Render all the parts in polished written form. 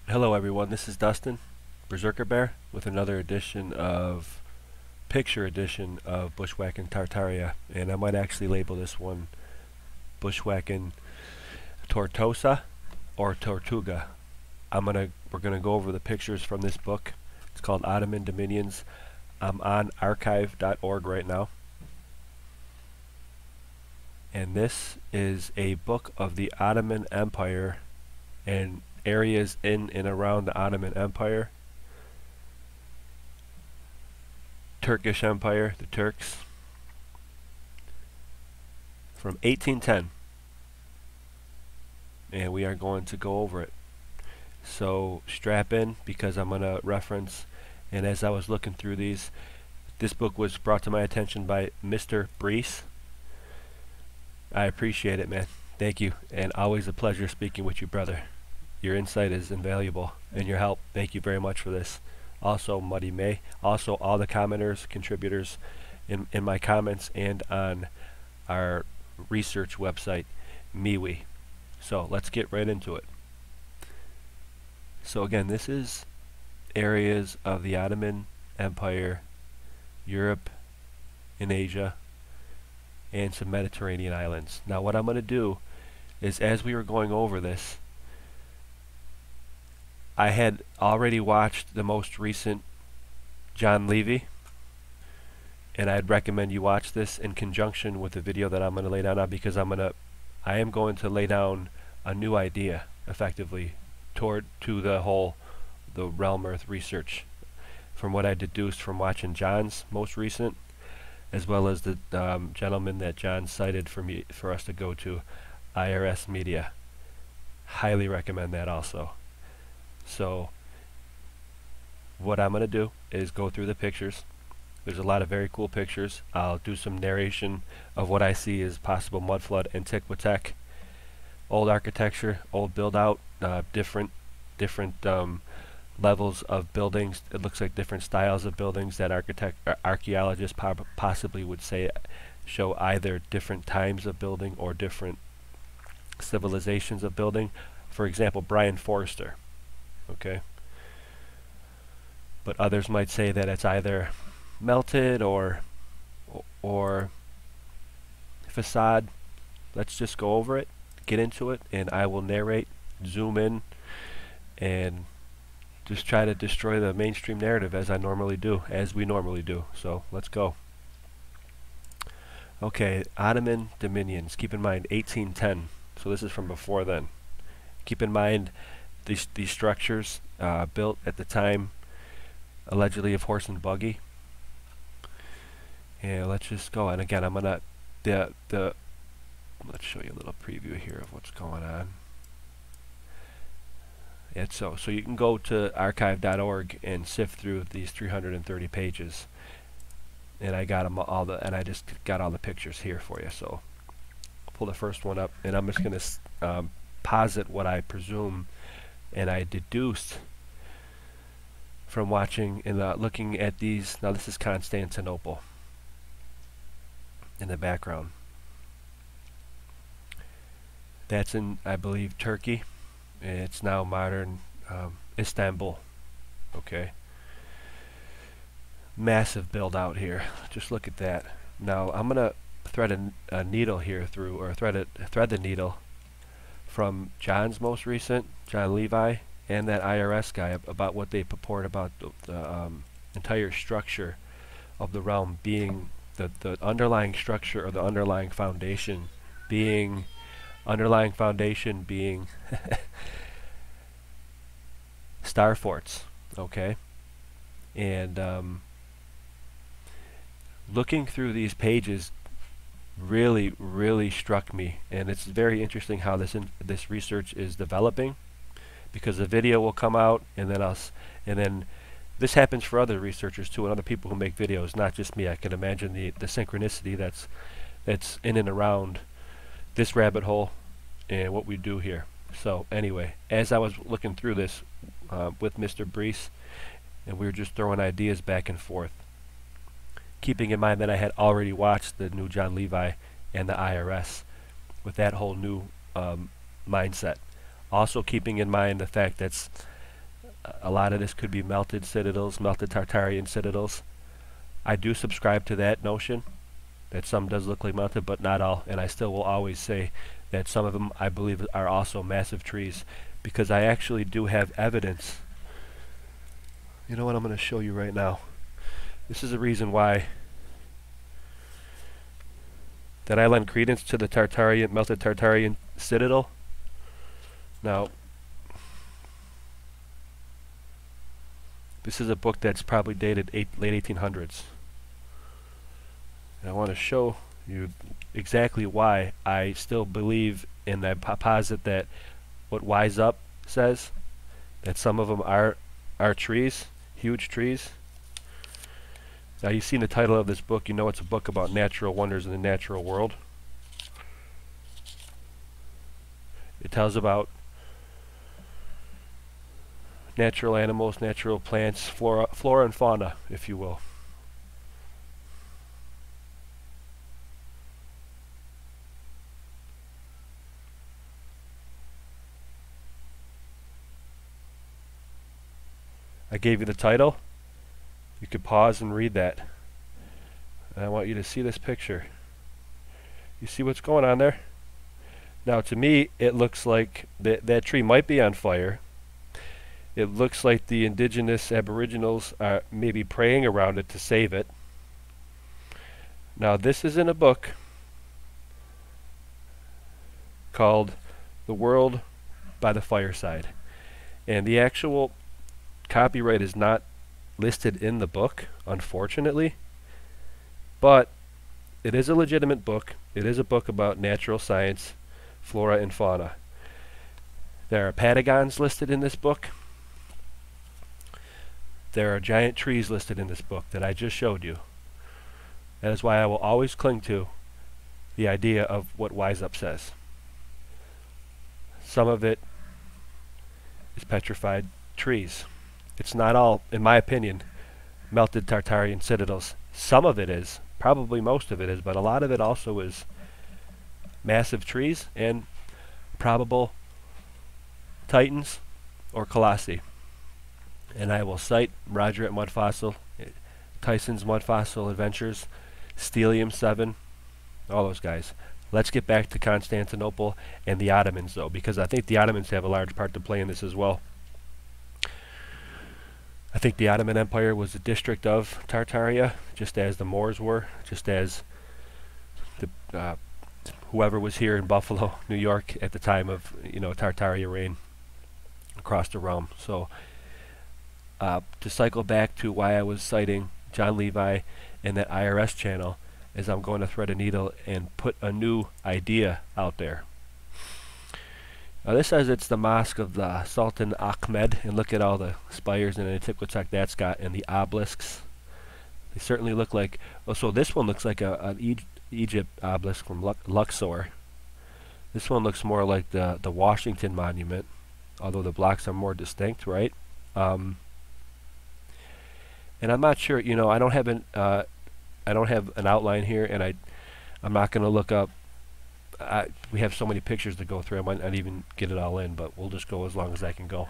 Hello everyone, this is Dustin, Berserker Bear, with another picture edition of Bushwhacking Tartaria, and I might actually label this one Bushwhacking Tortosa or Tortuga. We're gonna go over the pictures from this book. It's called Ottoman Dominions. I'm on archive.org right now, and this is a book of the Ottoman Empire and areas in and around the Ottoman Empire, Turkish Empire, the Turks, from 1810, and we are going to go over it. So strap in, because I'm going to reference, and as I was looking through these, this book was brought to my attention by Mr. Brees. I appreciate it, man. Thank you, and always a pleasure speaking with you, brother. Your insight is invaluable, and your help. Thank you very much for this. Also, Muddy May. Also, all the commenters, contributors in my comments and on our research website, MeWe. So let's get right into it. So again, this is areas of the Ottoman Empire, Europe and Asia, and some Mediterranean islands. Now what I'm going to do is, as we were going over this, I had already watched the most recent John Levy, and I'd recommend you watch this in conjunction with the video that I'm going to lay down now, because I am going to lay down a new idea effectively to the realm earth research, from what I deduced from watching John's most recent, as well as the gentleman that John cited for us to go to, IRS Media. Highly recommend that also. So what I'm going to do is go through the pictures. There's a lot of very cool pictures. I'll do some narration of what I see as possible mud flood and Tick-Wa-Teck, old architecture, old build out, different levels of buildings. It looks like different styles of buildings that archaeologists possibly would say show either different times of building or different civilizations of building. For example, Brian Forrester. Okay, but others might say that it's either melted or facade. Let's just go over it, get into it, and I will narrate, zoom in, and just try to destroy the mainstream narrative as we normally do. So let's go. Okay, Ottoman Dominions. Keep in mind 1810. So this is from before then. Keep in mind these structures built at the time, allegedly of horse and buggy. And let's just go. And again, I'm gonna let's show you a little preview here of what's going on. And so you can go to archive.org and sift through these 330 pages. And I got them I just got all the pictures here for you. So I'll pull the first one up, and I'm just gonna posit what I presume and I deduced from watching and looking at these. Now this is Constantinople in the background. That's in, I believe, Turkey. It's now modern Istanbul. Okay, massive build out here. Just look at that. Now I'm gonna thread a needle here through, or thread the needle from John's most recent, John Levi, and that IRS guy, about what they purport about the entire structure of the realm being the underlying structure, or the underlying foundation being star forts. Okay, and looking through these pages really struck me, and it's very interesting how this research is developing, because the video will come out, and then this happens for other researchers too, and other people who make videos, not just me. I can imagine the synchronicity that's in and around this rabbit hole and what we do here. So anyway, as I was looking through this with Mr. Brees, and we were just throwing ideas back and forth, keeping in mind that I had already watched the new John Levi and the IRS with that whole new mindset. Also keeping in mind the fact that a lot of this could be melted citadels, melted Tartarian citadels. I do subscribe to that notion, that some does look like melted, but not all, and I still will always say that some of them I believe are also massive trees, because I actually do have evidence. You know what, I'm going to show you right now. This is a reason why that I lend credence to the Tartarian, melted Tartarian citadel. Now, this is a book that's probably dated late 1800s. And I want to show you exactly why I still believe, and I posit that what Wise Up says, that some of them are trees, huge trees. Now you've seen the title of this book, you know it's a book about natural wonders in the natural world. It tells about natural animals, natural plants, flora and fauna, if you will. I gave you the title. You could pause and read that. And I want you to see this picture. You see what's going on there? Now to me it looks like that tree might be on fire. It looks like the indigenous aboriginals are maybe praying around it to save it. Now this is in a book called The World by the Fireside. And the actual copyright is not listed in the book, unfortunately, but it is a legitimate book. It is a book about natural science, flora and fauna. There are patagons listed in this book. There are giant trees listed in this book that I just showed you. That is why I will always cling to the idea of what Wise Up says. Some of it is petrified trees. It's not all, in my opinion, melted Tartarian citadels. Some of it is, probably most of it is, but a lot of it also is massive trees and probable titans or colossi. And I will cite Roger at Mud Fossil, Tyson's Mud Fossil Adventures, Stelium 7, all those guys. Let's get back to Constantinople and the Ottomans, though, because I think the Ottomans have a large part to play in this as well. I think the Ottoman Empire was a district of Tartaria, just as the Moors were, just as the whoever was here in Buffalo, New York, at the time of Tartaria reign across the realm. So to cycle back to why I was citing John Levi and that IRS channel, is I'm going to thread a needle and put a new idea out there. Now this says it's the mosque of the Sultan Ahmed, and look at all the spires and antiquities that's got, and the obelisks. They certainly look like, oh, so this one looks like an Egypt obelisk from Luxor. This one looks more like the Washington Monument, although the blocks are more distinct, right? And I'm not sure, I don't have an outline here, and I'm not going to look up. We have so many pictures to go through, I might not even get it all in, but we'll just go as long as I can go.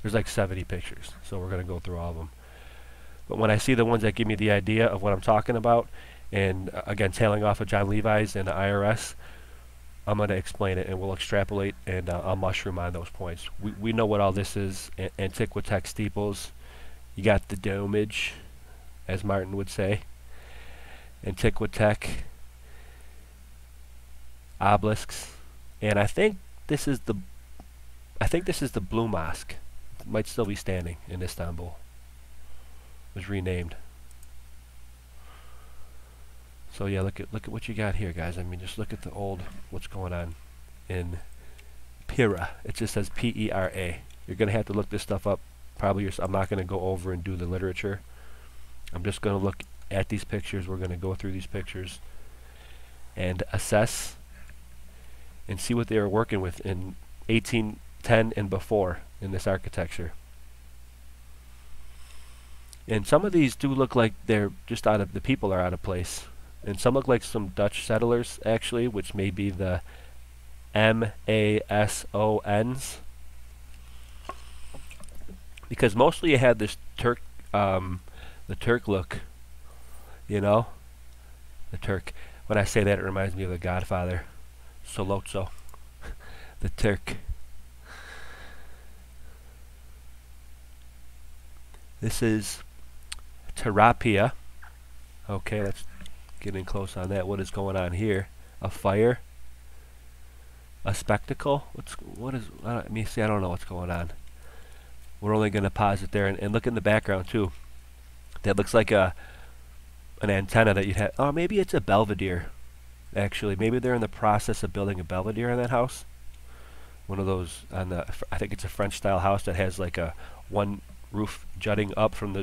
There's like 70 pictures, so we're going to go through all of them. But when I see the ones that give me the idea of what I'm talking about, and again, tailing off of John Levi's and the IRS, I'm going to explain it, and we'll extrapolate, and I'll mushroom on those points. We know what all this is. Antiquitech steeples. You got the domage, as Martin would say. Antiquitech obelisks, and I think this is the Blue Mosque. It might still be standing in Istanbul. It was renamed. So yeah, look at what you got here, guys. I mean, just look at the old what's going on in Pera. It just says P-E-R-A. You're gonna have to look this stuff up. Probably I'm not gonna go over and do the literature. I'm just gonna look at these pictures. We're gonna go through these pictures and assess and see what they were working with in 1810 and before in this architecture. And some of these do look like they're just the people are out of place. And some look like some Dutch settlers, actually, which may be the Masons. because mostly it had this the Turk look, you know, the Turk. When I say that, it reminds me of The Godfather, Solozzo, the Turk. This is Terapia. Okay, let's get in close on that. What is going on here? A fire? A spectacle? What is? Let me see. I don't know what's going on. We're only going to pause it there and look in the background too. That looks like an antenna that you'd have. Oh, maybe it's a belvedere. Actually, maybe they're in the process of building a belvedere in that house. One of those on the. I think it's a French-style house that has like a one roof jutting up from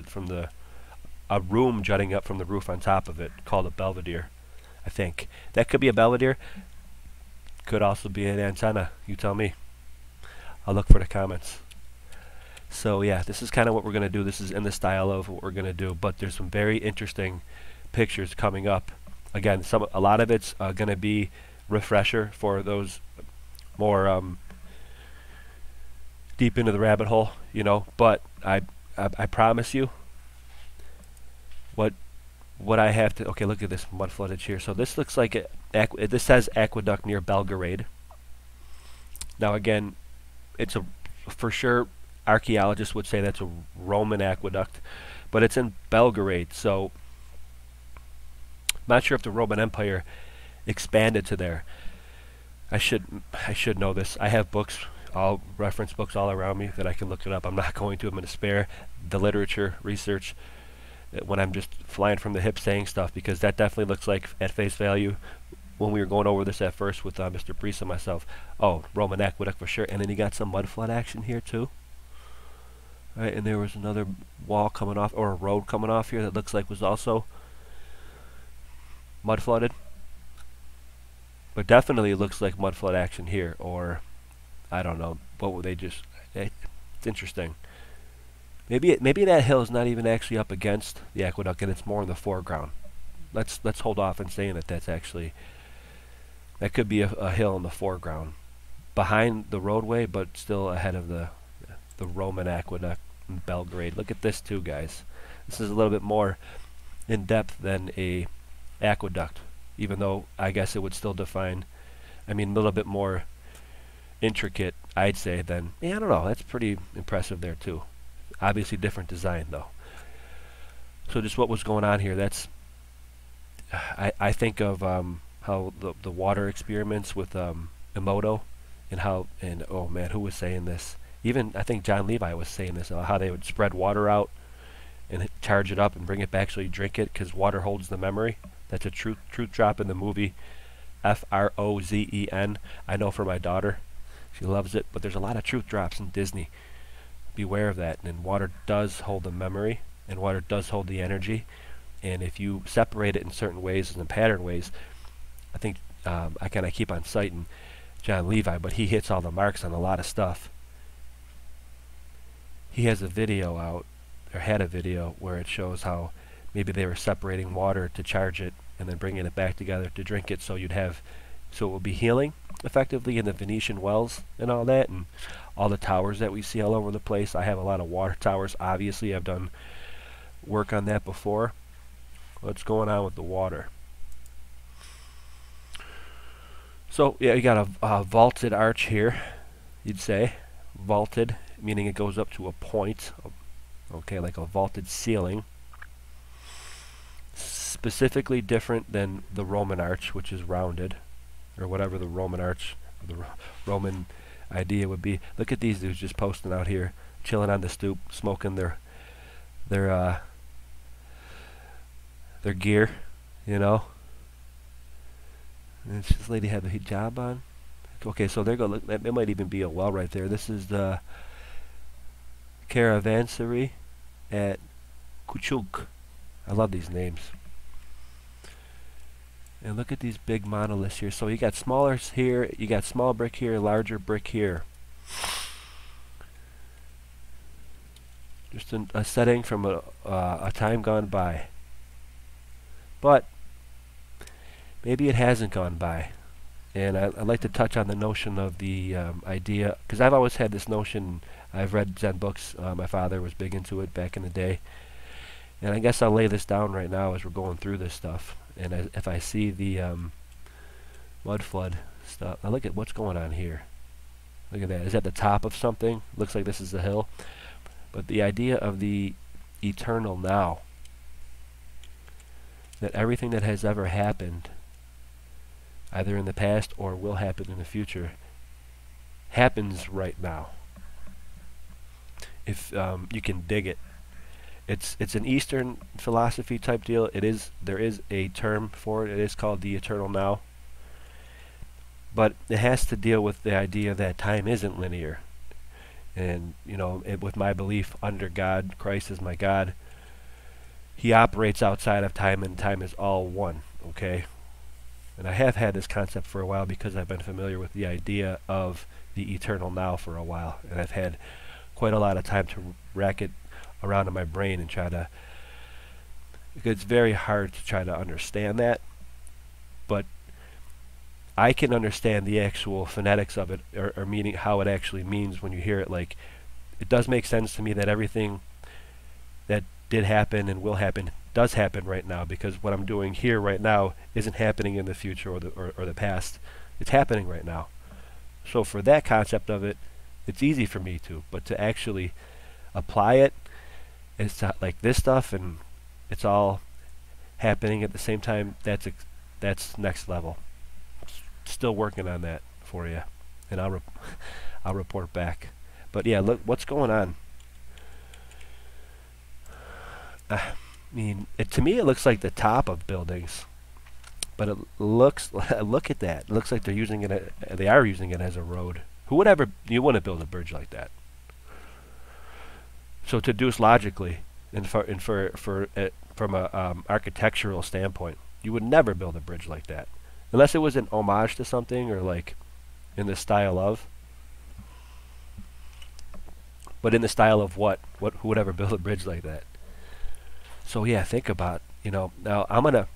a room jutting up from the roof on top of it, called a belvedere. I think that could be a belvedere. Could also be an antenna. You tell me. I'll look for the comments. So yeah, this is kind of what we're going to do. This is in the style of what we're going to do, but there's some very interesting pictures coming up. Again, a lot of it's going to be refresher for those more deep into the rabbit hole, you know. But I promise you, what I have to. Okay, look at this mud floodage here. So this looks like this says aqueduct near Belgrade. Now again, it's a for sure. Archaeologists would say that's a Roman aqueduct, but it's in Belgrade, so I'm not sure if the Roman Empire expanded to there. I should know this. I have books, all reference books all around me that I can look it up. I'm not going to. I'm going to spare the literature research when I'm just flying from the hip saying stuff, because that definitely looks like at face value when we were going over this at first with Mr. Priest and myself. Oh, Roman aqueduct for sure. And then you got some mud flood action here too. Right, and there was another wall coming off, or a road coming off here that looks like was also mud flooded. But definitely it looks like mud flood action here, or I don't know. What were they just? It's interesting. Maybe that hill is not even actually up against the aqueduct, and it's more in the foreground. Let's hold off on saying that that's actually. That could be a hill in the foreground, behind the roadway, but still ahead of the Roman aqueduct in Belgrade. Look at this too, guys. This is a little bit more in depth than a aqueduct, even though I guess it would still define. I mean, a little bit more intricate, I'd say, than. Yeah, I don't know. That's pretty impressive there too. Obviously, different design though. So just what was going on here? That's. I think of how the water experiments with Emoto, and oh man, who was saying this? Even I think John Levi was saying this, how they would spread water out and charge it up and bring it back so you drink it, because water holds the memory. That's a truth drop in the movie Frozen. I know for my daughter, she loves it, but there's a lot of truth drops in Disney. Beware of that. And water does hold the memory, and water does hold the energy. And if you separate it in certain ways and in pattern ways, I think I kind of keep on citing John Levi, but he hits all the marks on a lot of stuff. He has a video out, or had a video, where it shows how maybe they were separating water to charge it and then bringing it back together to drink it, so it will be healing effectively in the Venetian wells and all that, and all the towers that we see all over the place. I have a lot of water towers. Obviously, I've done work on that before. What's going on with the water? So yeah, you got a vaulted arch here, you'd say. Vaulted, meaning it goes up to a point, okay, like a vaulted ceiling. Specifically different than the Roman arch, which is rounded, or whatever the Roman arch, the Roman idea would be. Look at these dudes just posting out here, chilling on the stoop, smoking their gear, you know. And this lady had a hijab on. Okay, so there go. Look, that might even be a well right there. This is the Caravansary at Kuchuk. I love these names. And look at these big monoliths here. So you got smaller here, you got small brick here, larger brick here. Just a setting from a time gone by. But maybe it hasn't gone by. And I'd like to touch on the notion of the idea, because I've always had this notion. I've read Zen books. My father was big into it back in the day. And I guess I'll lay this down right now as we're going through this stuff. And if I see the mud flood stuff, now look at what's going on here. Look at that. Is that the top of something? Looks like this is the hill. But the idea of the eternal now, that everything that has ever happened, either in the past or will happen in the future, happens right now. If you can dig it. It's an Eastern philosophy type deal. There is a term for it. It is called the eternal now. But it has to deal with the idea that time isn't linear. And with my belief under God, Christ is my God, He operates outside of time, and time is all one. Okay? And I have had this concept for a while because I've been familiar with the idea of the eternal now for a while. And I've had quite a lot of time to rack it around in my brain and try to, it's very hard to try to understand that, but I can understand the actual phonetics of it, or meaning how it actually means when you hear it. Like, it does make sense to me that everything that did happen and will happen does happen right now, because what I'm doing here right now isn't happening in the future or the past. It's happening right now. So for that concept of it, it's easy for me to, but to actually apply it, it's like this stuff, and it's all happening at the same time. That's next level. Still working on that for you, and I'll report back. But yeah, look what's going on. I mean, to me it looks like the top of buildings, but it looks look at that. It looks like they're using it. They are using it as a road. Who would ever? You wouldn't build a bridge like that. So to deduce logically, and from a architectural standpoint, you would never build a bridge like that, unless it was an homage to something, or like in the style of. But in the style of what? Who would ever build a bridge like that? So yeah, think about, now I'm gonna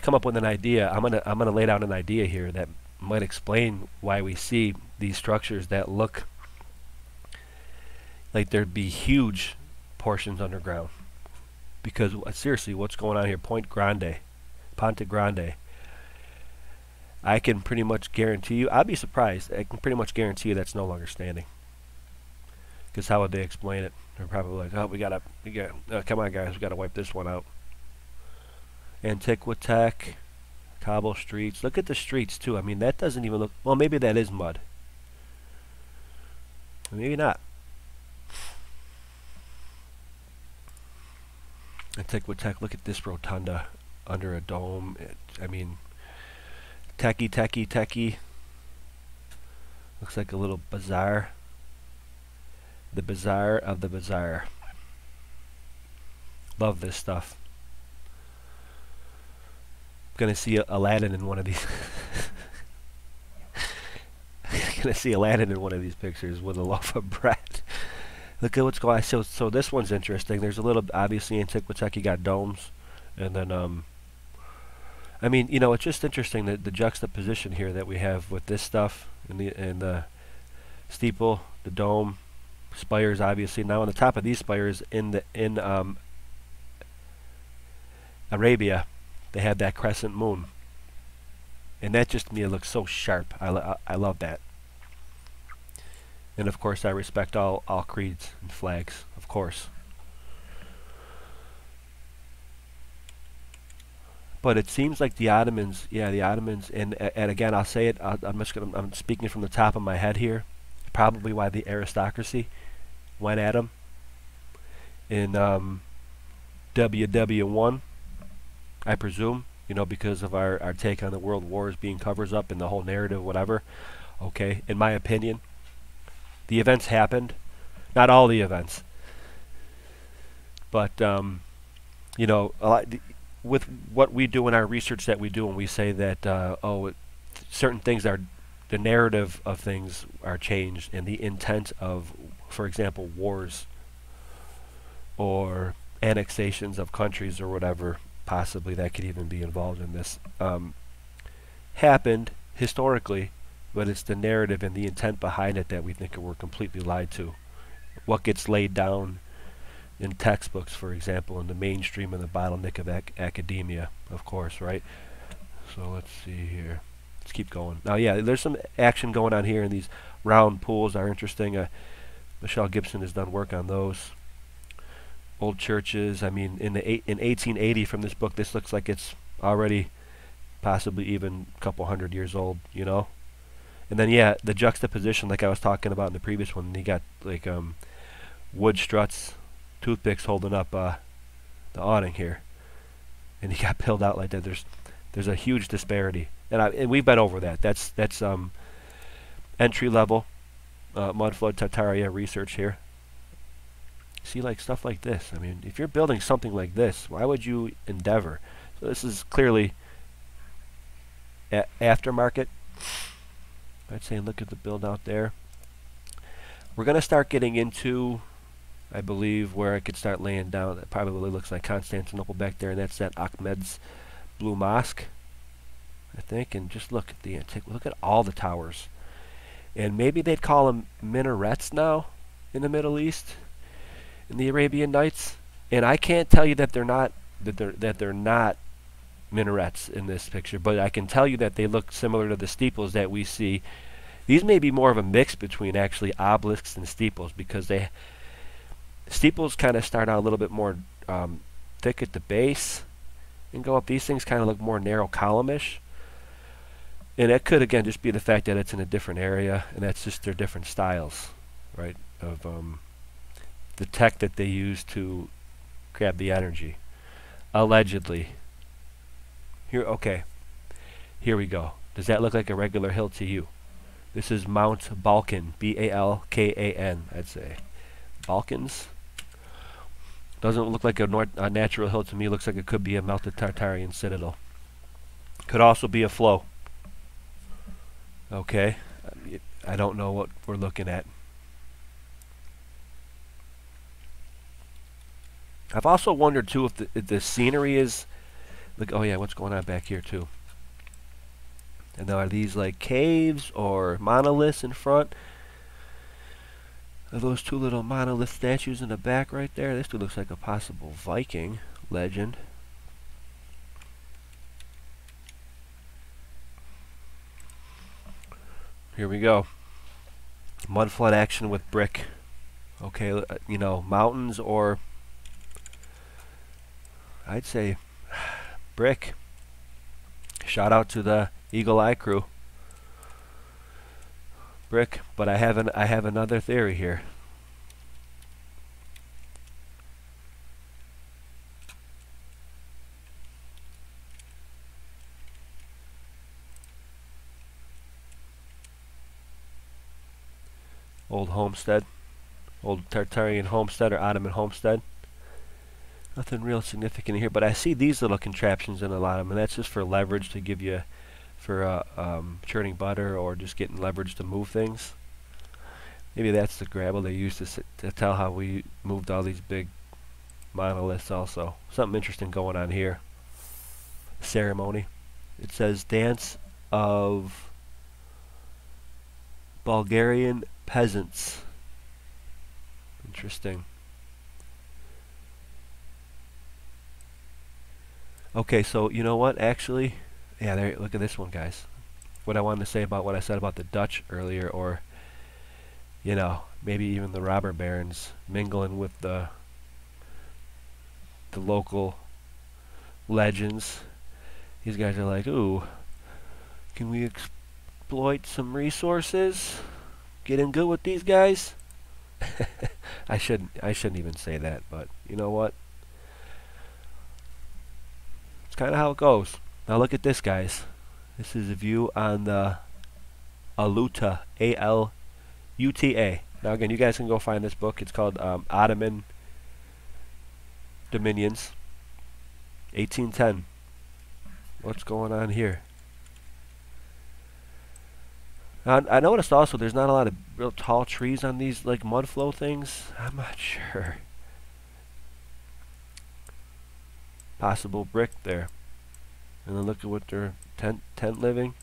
come up with an idea. I'm gonna lay down an idea here that might explain why we see these structures that look like there'd be huge portions underground. Because seriously, what's going on here? Ponte Grande. I can pretty much guarantee you, I'd be surprised, I can pretty much guarantee you that's no longer standing. Because how would they explain it? They're probably like, oh, we gotta come on guys, we gotta wipe this one out. Antiquitech, cobble streets. Look at the streets too. I mean, that doesn't even look, well, maybe that is mud. Maybe not. Antiquitech, look at this rotunda under a dome. I mean, techie. Looks like a little bazaar. The bazaar of the bazaar. Love this stuff. Gonna see Aladdin in one of these. Gonna see Aladdin in one of these pictures with a loaf of bread. Look at what's going on. So this one's interesting. There's a little, obviously, Antiquitech. You got domes, and then I mean, it's just interesting that the juxtaposition here that we have with this stuff and the steeple, the dome, spires, obviously. Now on the top of these spires in Arabia, they have that crescent moon, and that just to me, it looks so sharp. I love that. And of course, I respect all creeds and flags, of course. But it seems like the Ottomans, and again, I'll say it. I'm speaking from the top of my head here. Probably why the aristocracy went at them in WW1, I presume. Because of our take on the world wars being covers up and the whole narrative, whatever. Okay, in my opinion. The events happened, not all the events, but a lot, with what we do in our research that we do, and we say that certain things are, the narrative of things are changed, and the intent of, for example, wars or annexations of countries or whatever, possibly that could even be involved in this, happened historically, but it's the narrative and the intent behind it that we think we're completely lied to. What gets laid down in textbooks, for example, in the mainstream and the bottleneck of academia, of course, right? So let's see here. Let's keep going. Now, yeah, there's some action going on here, and these round pools are interesting. Michelle Gibson has done work on those. Old churches. I mean, in 1880 from this book, this looks like it's already possibly even a couple hundred years old, you know? And then, yeah, the juxtaposition, like I was talking about in the previous one, you got like wood struts, toothpicks holding up the awning here, and you got pilled out like that. There's a huge disparity, and we've been over that. That's entry level mud flood Tartaria research here. See, like stuff like this. I mean, if you're building something like this, why would you endeavor? So this is clearly aftermarket. I'd say look at the build out there. We're going to start getting into, I believe, where I could start laying down. That probably looks like Constantinople back there, and that's that Ahmed's Blue Mosque, I think. And just look at the antique. Look at all the towers. And maybe they'd call them minarets now in the Middle East, in the Arabian Nights. And I can't tell you that they're not minarets in this picture, but I can tell you that they look similar to the steeples that we see. These may be more of a mix between actually obelisks and steeples, because steeples kind of start out a little bit more thick at the base and go up. These things kind of look more narrow column-ish. And it could, again, just be the fact that it's in a different area, and that's just their different styles, right, of the tech that they use to grab the energy. Allegedly. Here, okay. Here we go. Does that look like a regular hill to you? This is Mount Balkan, B-A-L-K-A-N, I'd say. Balkans. Doesn't look like a natural hill to me. Looks like it could be a melted Tartarian citadel. Could also be a flow. Okay. I don't know what we're looking at. I've also wondered too if the scenery is like, oh yeah, what's going on back here too? And now are these like caves or monoliths in front? Are those two little monolith statues in the back right there? This dude looks like a possible Viking legend. Here we go. Mud flood action with brick. Okay, you know, mountains, or I'd say brick. Shout out to the Eagle Eye crew. Brick, but I have another theory here. Old homestead, old Tartarian homestead or Ottoman homestead. Nothing real significant here, but I see these little contraptions in a lot of them, and that's just for leverage to give you for churning butter or just getting leverage to move things. Maybe that's the gravel they used to tell how we moved all these big monoliths also. Something interesting going on here. Ceremony. It says dance of Bulgarian peasants. Interesting. Okay, so you know what, actually, yeah, there, look at this one, guys. What I wanted to say about what I said about the Dutch earlier, or, you know, maybe even the robber barons mingling with the local legends. These guys are like, ooh, can we exploit some resources? Get in good with these guys? I shouldn't even say that, but you know what? It's kind of how it goes. Now look at this, guys. This is a view on the Aluta, A-L-U-T-A. Now again, you guys can go find this book. It's called Ottoman Dominions, 1810. What's going on here? I noticed also there's not a lot of real tall trees on these like mud flow things. I'm not sure. Possible brick there. And then look at what their tent living.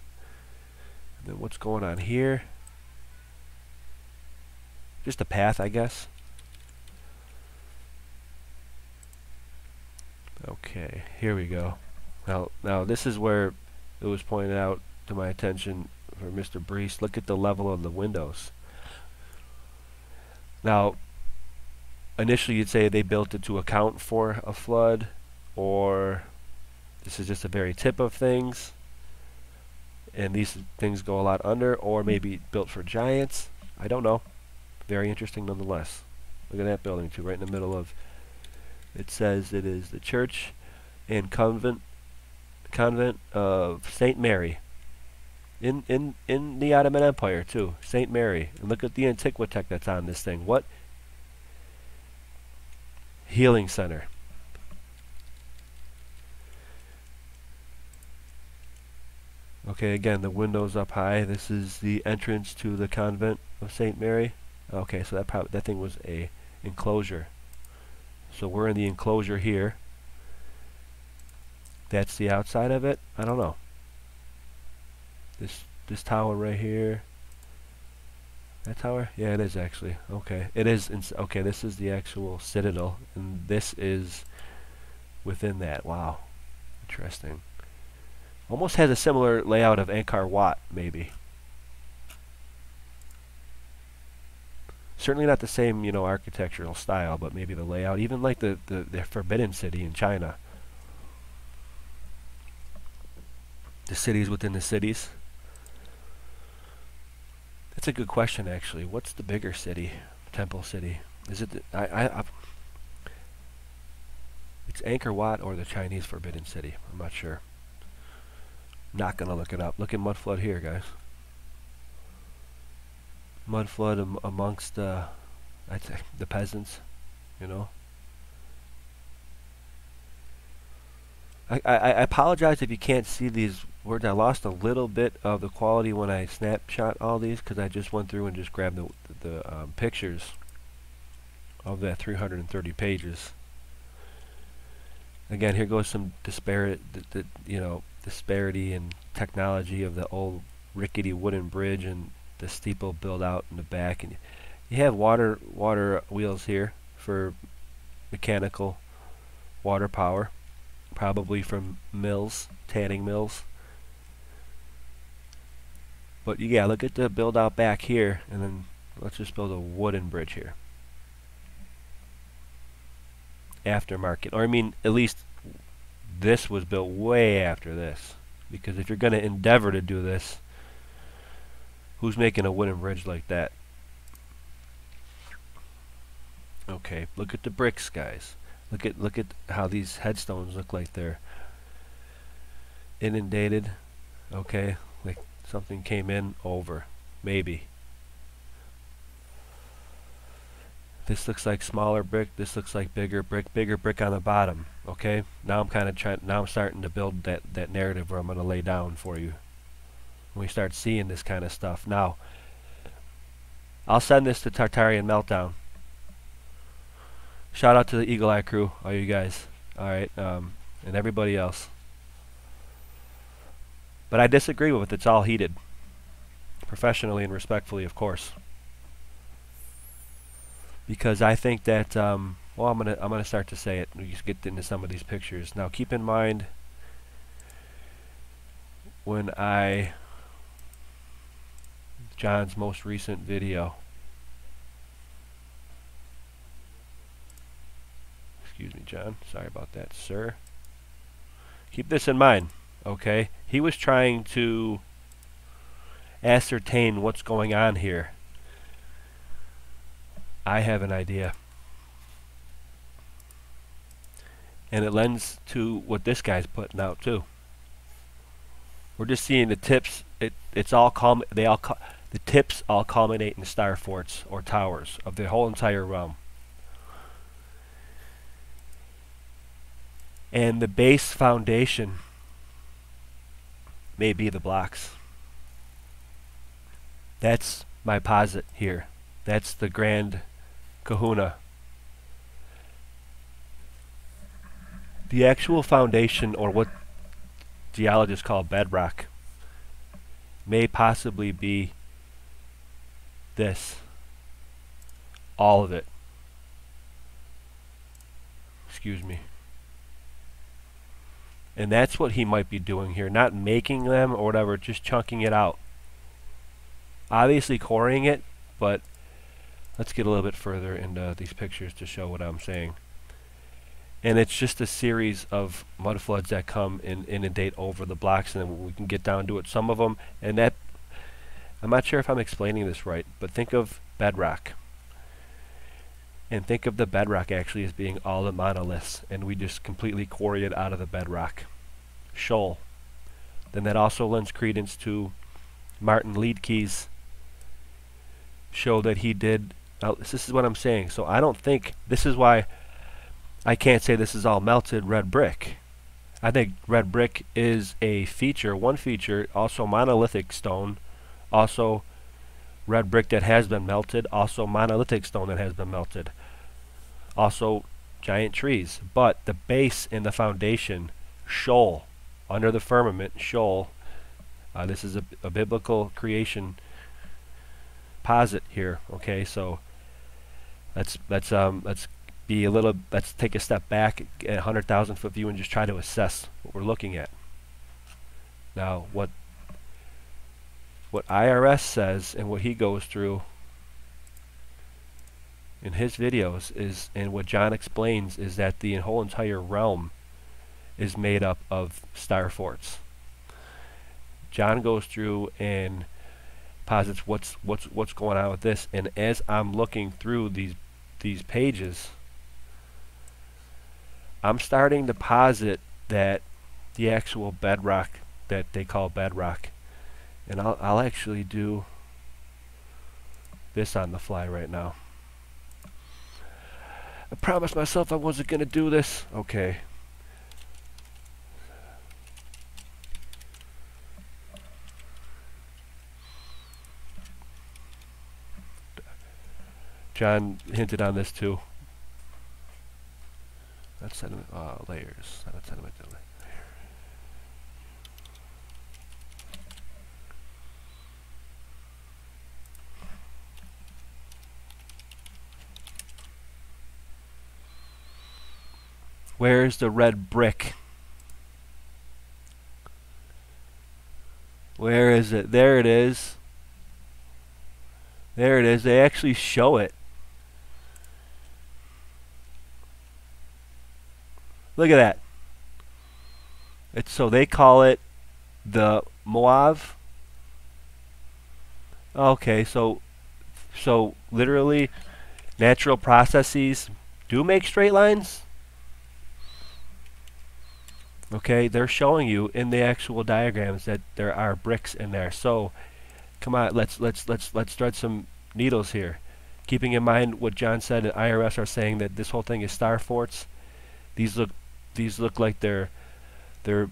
Then what's going on here? Just a path, I guess. Okay, here we go. Now this is where it was pointed out to my attention for Mr. Brees. Look at the level of the windows. Now, initially you'd say they built it to account for a flood, or this is just the very tip of things, and these things go a lot under, or maybe built for giants. I don't know. Very interesting nonetheless. Look at that building too, right in the middle of. It says it is the church and convent of Saint Mary in the Ottoman Empire too. Saint Mary. And look at the Antiquitech that's on this thing. What? Healing center. Okay, again, the windows up high. This is the entrance to the convent of Saint Mary. Okay, so that thing was a enclosure. So we're in the enclosure here. That's the outside of it. I don't know. This tower right here. That tower? Yeah, it is actually. Okay, it is. Okay, this is the actual citadel, and this is within that. Wow, interesting. Almost has a similar layout of Angkor Wat, maybe. Certainly not the same, you know, architectural style, but maybe the layout, even like the Forbidden City in China. The cities within the cities. That's a good question, actually. What's the bigger city? Temple City. Is it? It's Angkor Wat or the Chinese Forbidden City. I'm not sure. Not gonna look it up. Look at mud flood here, guys. Mud flood amongst I'd say the peasants, you know. I apologize if you can't see these words. I lost a little bit of the quality when I snapshot all these because I just went through and just grabbed the pictures of that 330 pages. Again, here goes some disparity in technology of the old rickety wooden bridge and the steeple build out in the back, and you have water wheels here for mechanical water power, probably from mills, tanning mills. But yeah, look at the build out back here, and then let's just build a wooden bridge here. Aftermarket, or I mean, at least this was built way after this, because if you're going to endeavor to do this, who's making a wooden bridge like that? Okay, look at the bricks, guys. Look at how these headstones look like they're inundated. Okay, like something came in over, maybe. This looks like smaller brick. This looks like bigger brick on the bottom. Okay, now I'm kind of trying. Now I'm starting to build that narrative where I'm going to lay down for you. When we start seeing this kind of stuff. Now, I'll send this to Tartarian Meltdown. Shout out to the Eagle Eye crew, all you guys. Alright, and everybody else. But I disagree with it. It's all heated. Professionally and respectfully, of course. Because I think that, well, I'm gonna start to say it. We just get into some of these pictures. Now, keep in mind, when John's most recent video. Excuse me, John. Sorry about that, sir. Keep this in mind, okay? He was trying to ascertain what's going on here. I have an idea. And it lends to what this guy's putting out too. We're just seeing the tips. It's all the tips all culminate in star forts or towers of the whole entire realm. And the base foundation may be the blocks. That's my posit here. That's the grand kahuna. The actual foundation, or what geologists call bedrock, may possibly be this. All of it. Excuse me. And that's what he might be doing here. Not making them or whatever, just chunking it out. Obviously quarrying it, but let's get a little bit further into these pictures to show what I'm saying. And it's just a series of mud floods that come and inundate over the blocks, and then we can get down to it. Some of them, and that, I'm not sure if I'm explaining this right, but think of bedrock. And think of the bedrock actually as being all the monoliths, and we just completely quarry it out of the bedrock. Shoal. Then that also lends credence to Martin Liedtke's show that he did. Now, this is what I'm saying. So I don't think, this is why I can't say this is all melted red brick. I think red brick is a feature, one feature, also monolithic stone, also red brick that has been melted, also monolithic stone that has been melted, also giant trees. But the base and the foundation, shoal, under the firmament, shoal. This is a biblical creation posit here. Okay, so let's be a little. Let's take a step back at 100,000 foot view and just try to assess what we're looking at. Now, what IRS says and what he goes through in his videos is, and what John explains, is that the whole entire realm is made up of star forts. John goes through and posits what's going on with this, and as I'm looking through these pages, I'm starting to posit that the actual bedrock that they call bedrock. And I'll actually do this on the fly right now. I promised myself I wasn't going to do this. Okay. John hinted on this too. That's sediment, layers. Not sediment, layer. Where's the red brick? Where is it? There it is. There it is. They actually show it. Look at that. It's, so they call it the Moav. Okay, so literally natural processes do make straight lines. Okay, they're showing you in the actual diagrams that there are bricks in there. So come on, let's thread some needles here. Keeping in mind what John said and IRS are saying, that this whole thing is star forts. These look like they're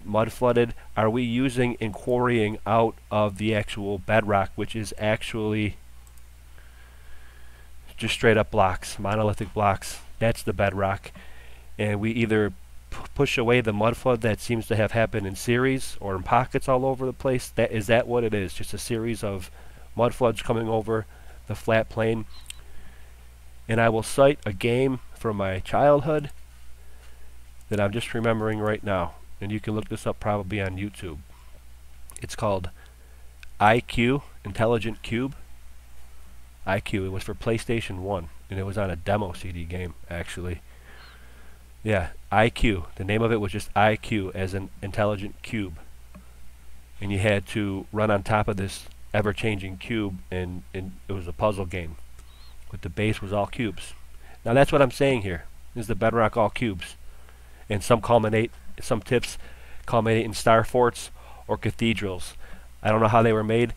mud flooded. Are we using and quarrying out of the actual bedrock, which is actually just straight up blocks, monolithic blocks? That's the bedrock. And we either push away the mud flood that seems to have happened in series or in pockets all over the place. Is that what it is? Just a series of mud floods coming over the flat plain. And I will cite a game from my childhood that I'm just remembering right now, and you can look this up probably on YouTube. It's called IQ, Intelligent Cube. IQ, it was for PlayStation 1, and it was on a demo CD game, actually. Yeah, IQ. The name of it was just IQ, as an intelligent cube. And you had to run on top of this ever-changing cube, and it was a puzzle game. But the base was all cubes. Now that's what I'm saying here. Is the bedrock all cubes? And some tips culminate in star forts or cathedrals. I don't know how they were made,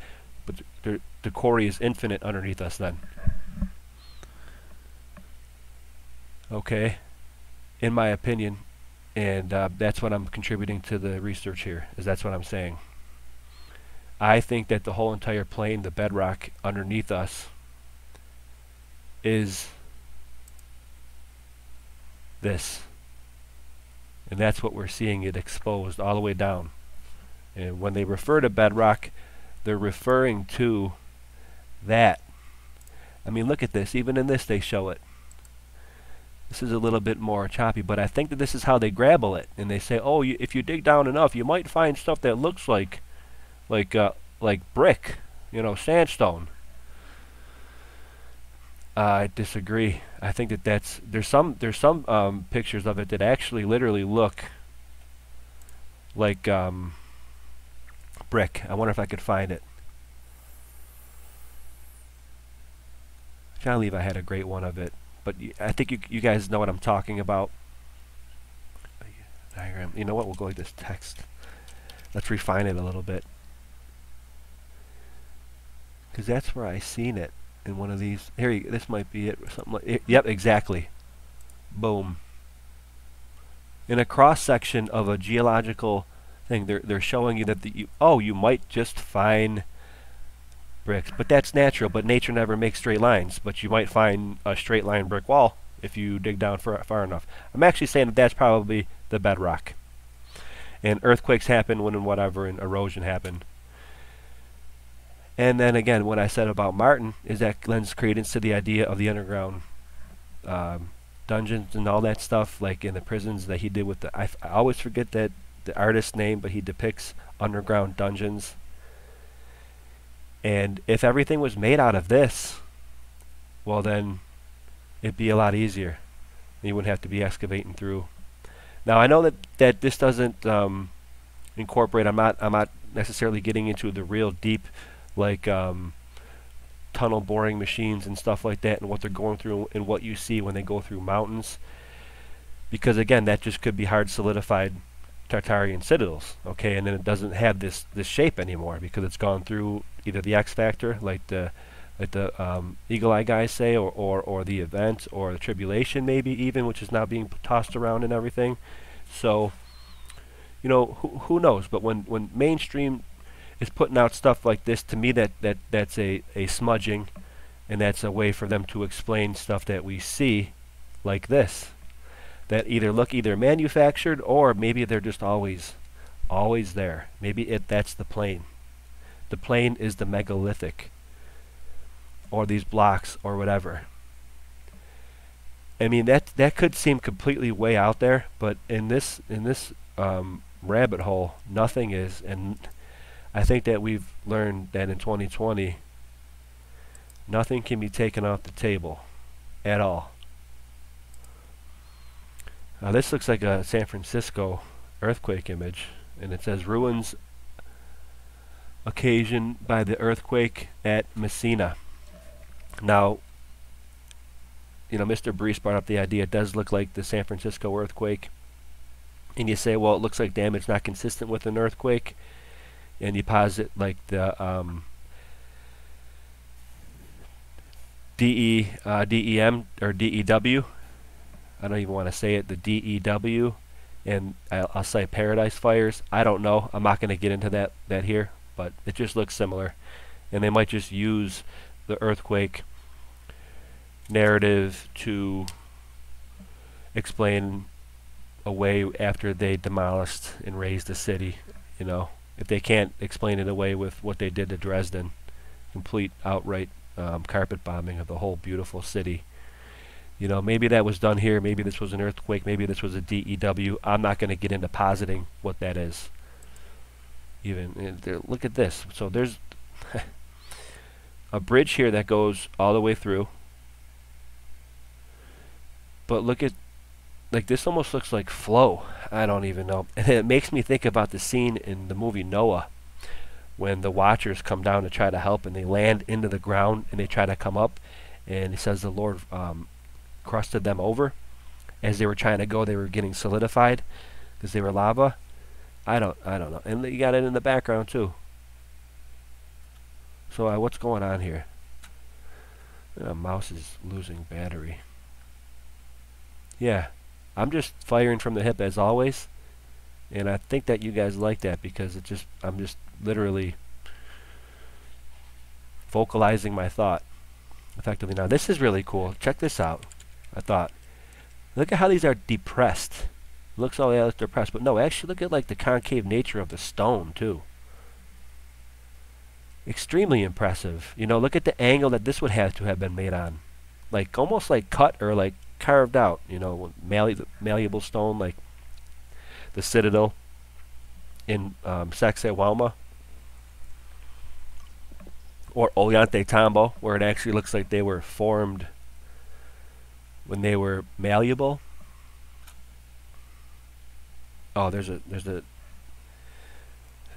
but the quarry is infinite underneath us then. Okay, in my opinion, and that's what I'm contributing to the research here, is that's what I'm saying. I think that the whole entire plane, the bedrock underneath us, is this. And that's what we're seeing, it exposed all the way down. And when they refer to bedrock, they're referring to that. I mean, look at this. Even in this, they show it. This is a little bit more choppy, but I think that this is how they grapple it, and they say, "Oh, if you dig down enough, you might find stuff that looks like brick, you know, sandstone." I disagree. I think that there's some pictures of it that actually literally look like brick. I wonder if I could find it. John Levi had a great one of it, but I think you guys know what I'm talking about. Diagram. You know what? We'll go like this text. Let's refine it a little bit, because that's where I seen it in one of these. Here, this might be it. Or something like it. Yep, exactly. Boom. In a cross section of a geological thing, they're showing you that you might just find bricks, but that's natural. But nature never makes straight lines. But you might find a straight line brick wall if you dig down far enough. I'm actually saying that that's probably the bedrock. And earthquakes happen when whatever, and erosion happened. And then again, what I said about Martin is that lends credence to the idea of the underground dungeons and all that stuff, like in the prisons that he did with I always forget that the artist's name, but he depicts underground dungeons. And if everything was made out of this, well then it'd be a lot easier. You wouldn't have to be excavating through. Now I know that this doesn't incorporate. I'm not necessarily getting into the real deep, like tunnel boring machines and stuff like that, and what they're going through and what you see when they go through mountains. Because again, that just could be hard solidified Tartarian citadels, okay, and then it doesn't have this shape anymore because it's gone through either the X factor, like the Eagle Eye guys say, or the event, or the tribulation maybe even, which is now being tossed around and everything. So, you know, who knows? But when mainstream is putting out stuff like this, to me that's a smudging, and that's a way for them to explain stuff that we see, like this, that either look manufactured, or maybe they're just always there. Maybe that's the plane. The plane is the megalithic, or these blocks, or whatever. I mean, that could seem completely way out there, but in this rabbit hole, nothing is. And I think that we've learned that in 2020, nothing can be taken off the table at all. This looks like a San Francisco earthquake image, and it says ruins occasioned by the earthquake at Messina. Now, you know, Mr. Brees brought up the idea it does look like the San Francisco earthquake, and you say, well, it looks like damage not consistent with an earthquake, and you posit like the DEM or DEW. I don't even want to say it, the DEW, and I'll say Paradise Fires. I don't know. I'm not going to get into that here, but it just looks similar. And they might just use the earthquake narrative to explain away after they demolished and razed the city. You know, if they can't explain it away with what they did to Dresden, complete outright carpet bombing of the whole beautiful city. You know, maybe that was done here, maybe this was an earthquake, maybe this was a DEW. I'm not going to get into positing what that is. Even look at this. So there's a bridge here that goes all the way through. But look at, like, this almost looks like flow. I don't even know. And it makes me think about the scene in the movie Noah, when the Watchers come down to try to help, and they land into the ground and they try to come up, and it says the Lord crusted them over. As they were trying to go, they were getting solidified because they were lava. I don't know. And you got it in the background too. So what's going on here? Mouse is losing battery. Yeah, I'm just firing from the hip as always, and I think that you guys like that because I'm just literally vocalizing my thought effectively. Now this is really cool. Check this out. I thought, look at how these are depressed. Looks all yeah, depressed, but no, actually look at like the concave nature of the stone too. extremely impressive. You know, look at the angle that this would have to have been made on. Like almost like cut or like carved out, you know, malleable stone, like the citadel in Sacsayhuama, or Ollantaytambo, where it actually looks like they were formed when they were malleable. Oh, there's a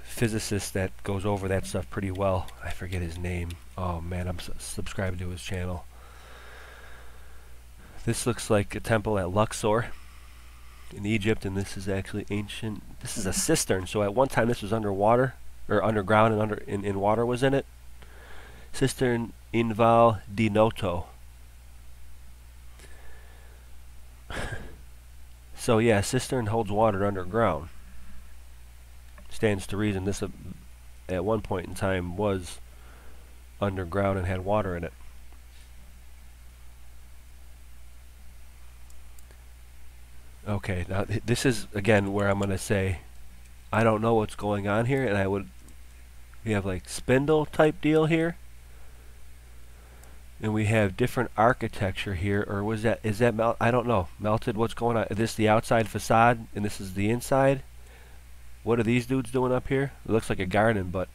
physicist that goes over that stuff pretty well. I forget his name. Oh man, I'm subscribed to his channel. This looks like a temple at Luxor in Egypt, and this is actually ancient. This is a cistern, so at one time this was underwater, or underground, and in water was in it. Cistern in Val di Noto. So yeah, cistern holds water underground. Stands to reason this at one point in time was underground and had water in it. Okay, now this is again where I'm going to say I don't know what's going on here, and we have like spindle type deal here, and we have different architecture here, or is that I don't know, melted. What's going on? Is this the outside facade and this is the inside? What are these dudes doing up here? It looks like a garden, but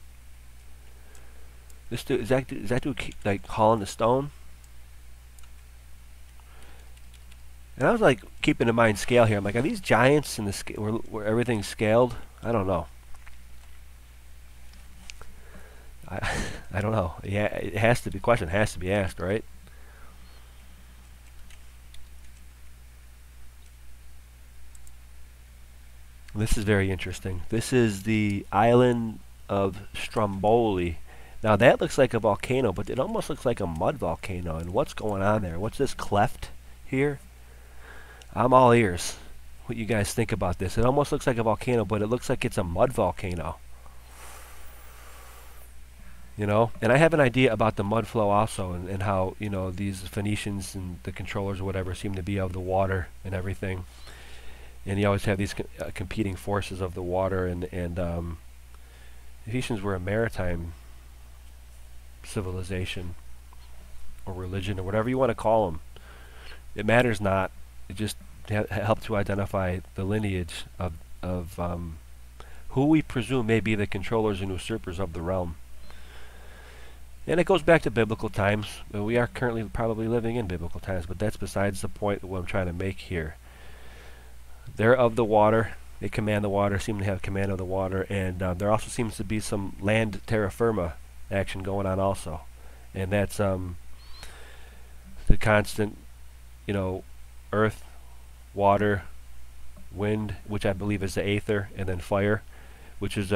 this dude, is that dude like hauling the stone? And I was like keeping in mind scale here. I'm like, are these giants in the scale where everything's scaled? I don't know. I don't know. Yeah, it has to be. Question has to be asked, right? This is very interesting. This is the island of Stromboli. Now that looks like a volcano, but it almost looks like a mud volcano. And what's going on there? What's this cleft here? I'm all ears. What you guys think about this? It almost looks like a volcano, but it looks like it's a mud volcano. You know, and I have an idea about the mud flow also, and how, you know, these Phoenicians and the controllers or whatever seem to be of the water and everything. And you always have these competing forces of the water, and Phoenicians were a maritime civilization or religion or whatever you want to call them. It matters not. It just helped to identify the lineage of who we presume may be the controllers and usurpers of the realm. And it goes back to biblical times. We are currently probably living in biblical times, but that's besides the point of what I'm trying to make here. They're of the water. They command the water, seem to have command of the water, and there also seems to be some land terra firma action going on also. And that's the constant, you know, earth, water, wind, which I believe is the aether, and then fire, which is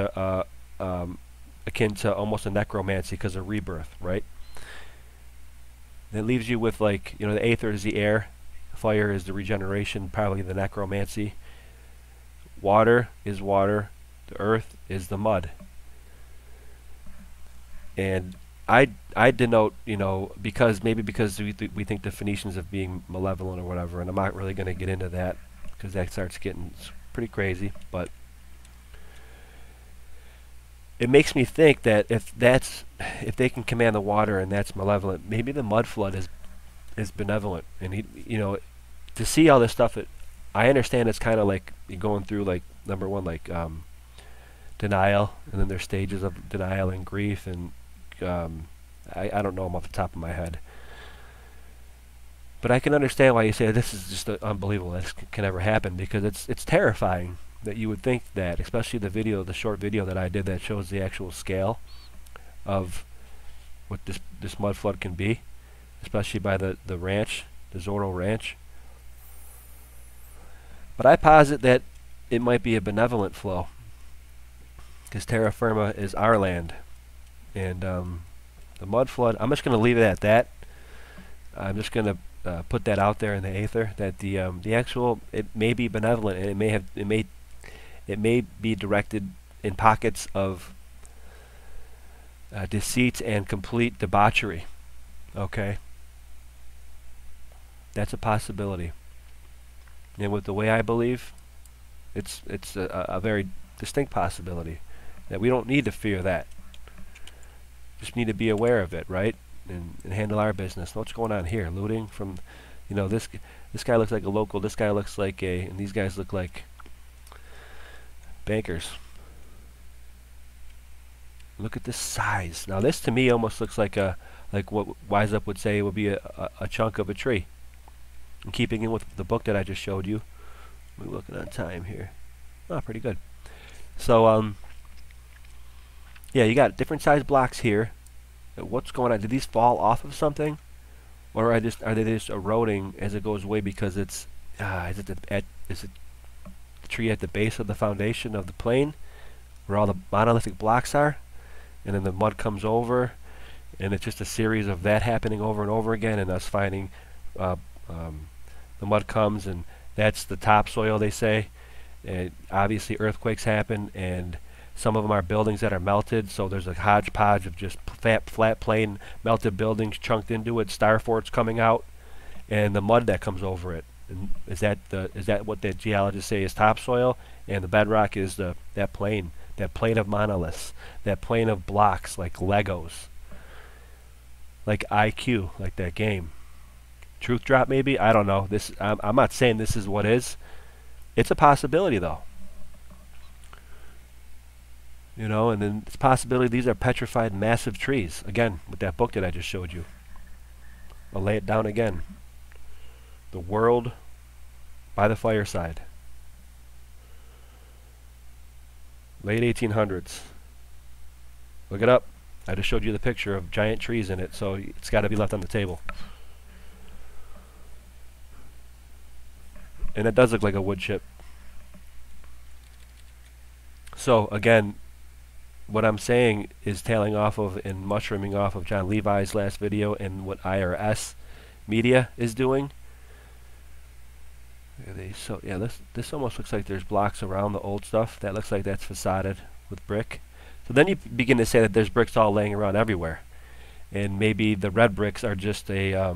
akin to almost a necromancy because of rebirth, right? That leaves you with, like, you know, the aether is the air, fire is the regeneration, probably the necromancy, water is water, the earth is the mud. And I denote, you know, because we think the Phoenicians of being malevolent or whatever, and I'm not really going to get into that because that starts getting pretty crazy, but it makes me think that if they can command the water and that's malevolent, maybe the mud flood is benevolent. And you know, to see all this stuff, I understand it's kind of like you're going through, like, number one, like denial, and then there's stages of denial and grief, and I don't know them off the top of my head, but I can understand why you say this is just unbelievable. This can ever happen, because it's terrifying that you would think that, especially the short video that I did that shows the actual scale of what this mud flood can be, especially by the ranch, the Zorro Ranch. But I posit that it might be a benevolent flow, because terra firma is our land, and the mud flood, I'm just going to leave it at that. I'm just going to put that out there in the aether, that the actual, it may be benevolent, and it may be directed in pockets of deceit and complete debauchery. Okay, that's a possibility. And with the way I believe, it's a very distinct possibility that we don't need to fear that. just need to be aware of it, right? And handle our business. What's going on here? Looting from, you know, this guy looks like a local. This guy looks like a, and these guys look like bankers. Look at this size. Now this to me almost looks like a, like what Wise Up would say would be a chunk of a tree. And keeping in with the book that I just showed you. We're looking on time here. Oh, pretty good. So yeah, you got different size blocks here. What's going on? Did these fall off of something, or are they just eroding as it goes away because it's is it the tree at the base of the foundation of the plane where all the monolithic blocks are, and then the mud comes over, and it's just a series of that happening over and over again, and us finding the mud comes, and that's the topsoil, they say. And obviously earthquakes happen, and some of them are buildings that are melted, so there's a hodgepodge of just flat plain melted buildings chunked into it, star forts coming out, and the mud that comes over it. And is that what the geologists say is topsoil, and the bedrock is that plane of monoliths, that plane of blocks like Legos, like IQ, like that game. Truth drop maybe? I don't know. This I'm not saying this is what is. It's a possibility though. You know, and then it's a possibility these are petrified massive trees. Again, with that book that I just showed you. I'll lay it down again. The World by the Fireside. Late 1800s. Look it up. I just showed you the picture of giant trees in it, so it's got to be left on the table. And it does look like a wood chip. So again, what I'm saying is tailing off of and mushrooming off of John Levi's last video and what IRS media is doing. So yeah, this almost looks like there's blocks around the old stuff. That looks like that's facaded with brick. So then you begin to say that there's bricks all laying around everywhere, and maybe the red bricks are just a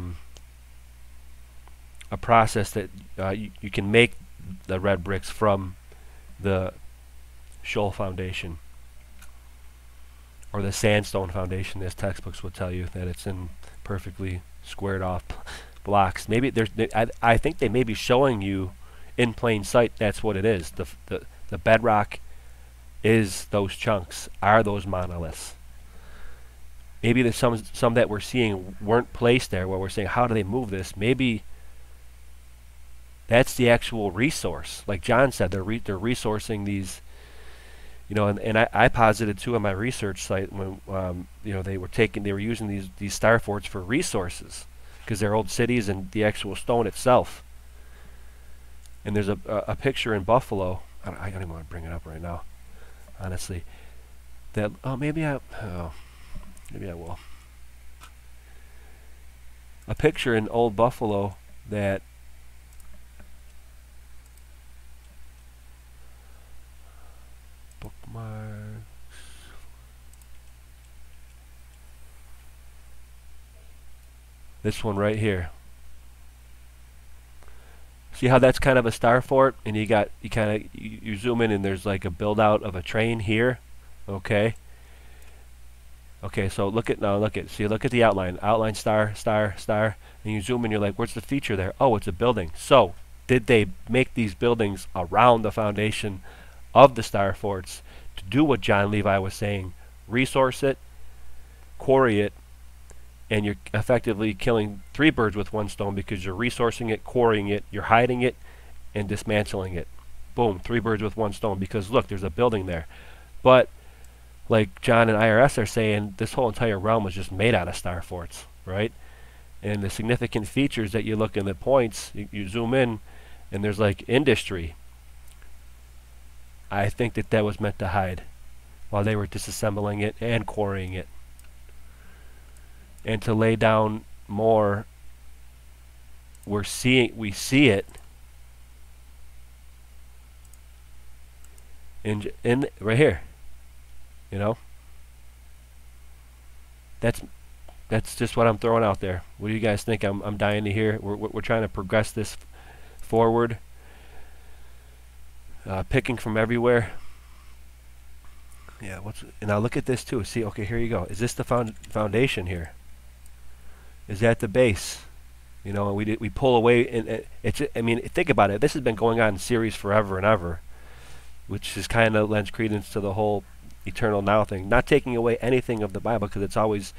process that you can make the red bricks from the shoal foundation or the sandstone foundation, as textbooks would tell you, that it's in perfectly squared off blocks. Maybe I think they may be showing you in plain sight that's what it is. The bedrock is those chunks, are those monoliths. Maybe there's some that we're seeing weren't placed there where we're saying, how do they move this? Maybe that's the actual resource. Like John said, they're resourcing these, you know, and I posited too on my research site when you know, they were using these star forts for resources because they're old cities and the actual stone itself. And there's a picture in Buffalo. I don't even want to bring it up right now, honestly. That maybe I will. A picture in old Buffalo that bookmarks. This one right here. See how that's kind of a star fort, and you zoom in and there's like a build out of a train here. Okay. Okay, so look at the outline star, and you zoom in, you're like, where's the feature there? Oh, it's a building. So did they make these buildings around the foundation of the star forts to do what John Levi was saying? Resource it, quarry it, and you're effectively killing three birds with one stone because you're resourcing it, quarrying it, you're hiding it, and dismantling it. Boom, three birds with one stone, because look, there's a building there. But like John and IRS are saying, this whole entire realm was just made out of star forts, right? And the significant features that you look in the points, you zoom in, and there's like industry. I think that was meant to hide while they were disassembling it and quarrying it, and to lay down more. We see it in right here. You know, that's just what I'm throwing out there. What do you guys think? I'm dying to hear. We're trying to progress this forward, picking from everywhere. Yeah, and now look at this too. See, okay, here you go. Is this the foundation here? Is that the base? You know, and we pull away, and it's. I mean, think about it. This has been going on in series forever and ever, which is kind of lends credence to the whole eternal now thing. Not taking away anything of the Bible, because it's always,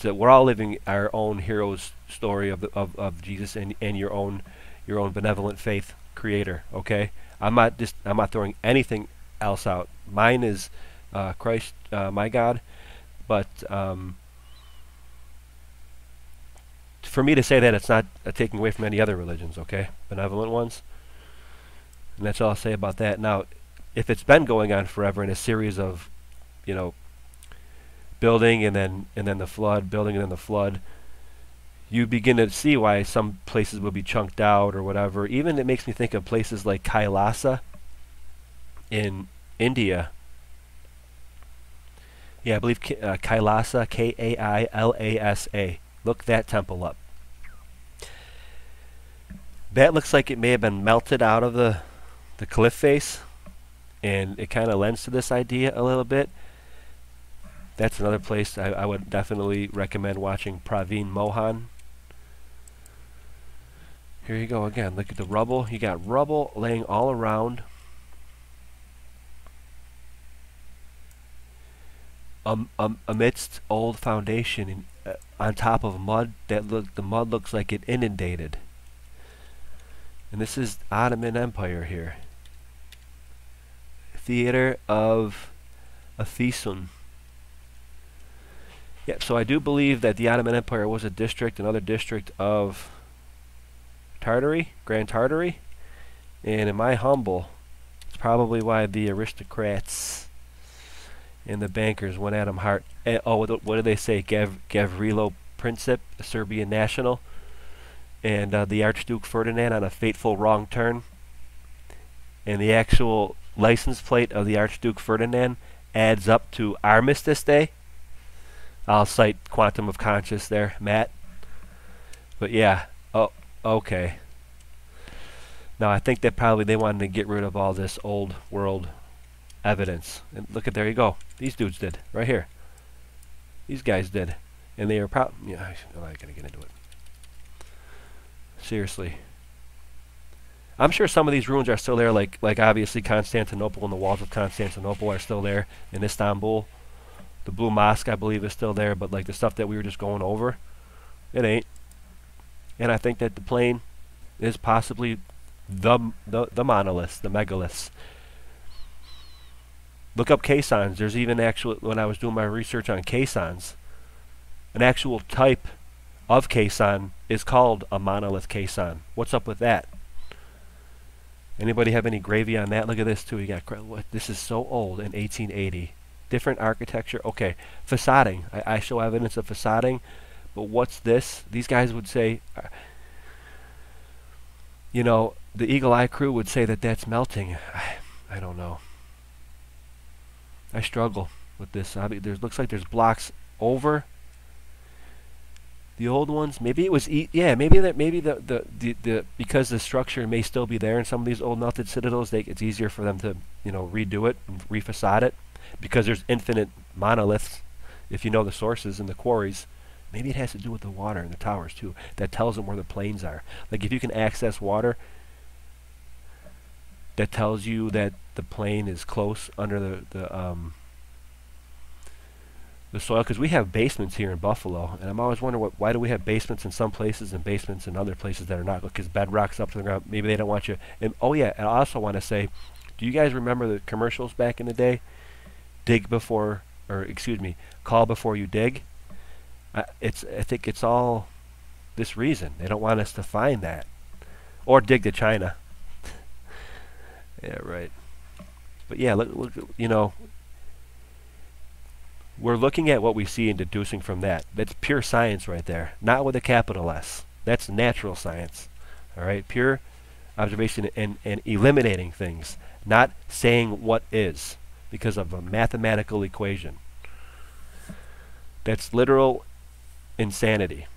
we're all living our own hero's story of Jesus and your own benevolent faith creator. Okay, I'm not throwing anything else out. Mine is Christ, my God, but for me to say that, it's not taking away from any other religions, okay, benevolent ones, and that's all I'll say about that. Now, if it's been going on forever in a series of, you know, building and then the flood, building and then the flood, you begin to see why some places will be chunked out or whatever. Even it makes me think of places like Kailasa in India. Yeah, I believe Kailasa, Kailasa. Look that temple up. That looks like it may have been melted out of the cliff face, and it kind of lends to this idea a little bit. That's another place I would definitely recommend watching Praveen Mohan. Here you go again. Look at the rubble. You got rubble laying all around. Amidst old foundation and on top of mud. The mud looks like it inundated. And this is Ottoman Empire here. Theater of Ephesun. Yeah, so I do believe that the Ottoman Empire was a district, another district of Tartary, Grand Tartary. And in my humble, it's probably why the aristocrats and the bankers went at him hard. Oh, what do they say? Gavrilo Princip, the Serbian national, and the Archduke Ferdinand on a fateful wrong turn. And the actual license plate of the Archduke Ferdinand adds up to Armistice Day. I'll cite Quantum of Conscious there, Matt. But yeah, oh, okay. Now I think that probably they wanted to get rid of all this old world evidence. And look at, there you go. These dudes did, right here. These guys did. And they are yeah, I'm not going to get into it. Seriously. I'm sure some of these ruins are still there, like obviously Constantinople, and the walls of Constantinople are still there in Istanbul. The Blue Mosque, I believe, is still there, but like the stuff that we were just going over, it ain't. And I think that the plane is possibly the monoliths, the megaliths. Look up caissons. There's even actual, when I was doing my research on caissons, an actual type of caisson is called a monolith caisson. What's up with that? Anybody have any gravy on that? Look at this too. You got, this is so old, in 1880. Different architecture. Okay, facading. I show evidence of facading, but what's this? These guys would say, you know, the Eagle Eye crew would say that that's melting. I don't know. I struggle with this. Looks like there's blocks over the old ones. Maybe it was yeah. Maybe the because the structure may still be there in some of these old melted citadels. It's easier for them to, you know, redo it and refacade it, because there's infinite monoliths. If you know the sources and the quarries, maybe it has to do with the water in the towers too. That tells them where the plains are. Like if you can access water, that tells you that the plain is close under the soil. Because we have basements here in Buffalo, and I'm always wondering why do we have basements in some places and basements in other places that are not, because bedrock's up to the ground. Maybe they don't want you. And oh yeah, and I also want to say, do you guys remember the commercials back in the day? Dig before, or excuse me, call before you dig. I think it's all this reason. They don't want us to find that, or dig to China. Yeah, right. But yeah, look, you know, we're looking at what we see and deducing from that. That's pure science right there. Not with a capital S. That's natural science. All right, pure observation and eliminating things, not saying what is because of a mathematical equation. That's literal insanity,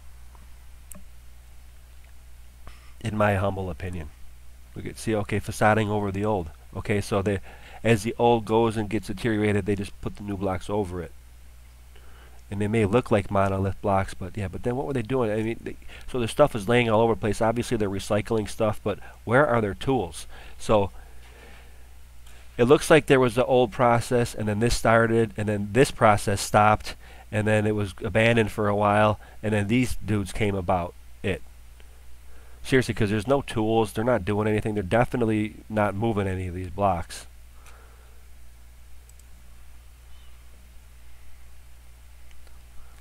in my humble opinion. Look at, see, okay, facading over the old. Okay, so as the old goes and gets deteriorated, they just put the new blocks over it. And they may look like monolith blocks, but yeah, but then what were they doing? I mean, so their stuff is laying all over the place. Obviously, they're recycling stuff, but where are their tools? So it looks like there was the old process, and then this started, and then this process stopped, and then it was abandoned for a while, and then these dudes came about it. Seriously, because there's no tools, they're not doing anything, they're definitely not moving any of these blocks.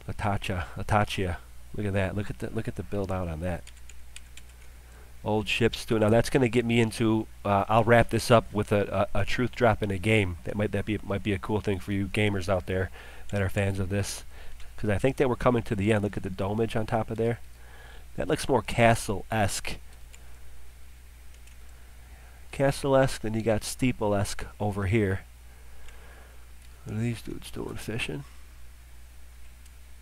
Latachia. Look at that. Look at the build out on that. Old ships too. Now that's going to get me into. I'll wrap this up with a truth drop in a game. Might be a cool thing for you gamers out there that are fans of this, because I think that we're coming to the end. Look at the domage on top of there. That looks more castle-esque. Castle-esque. Then you got steeple-esque over here. What are these dudes doing? Fishing?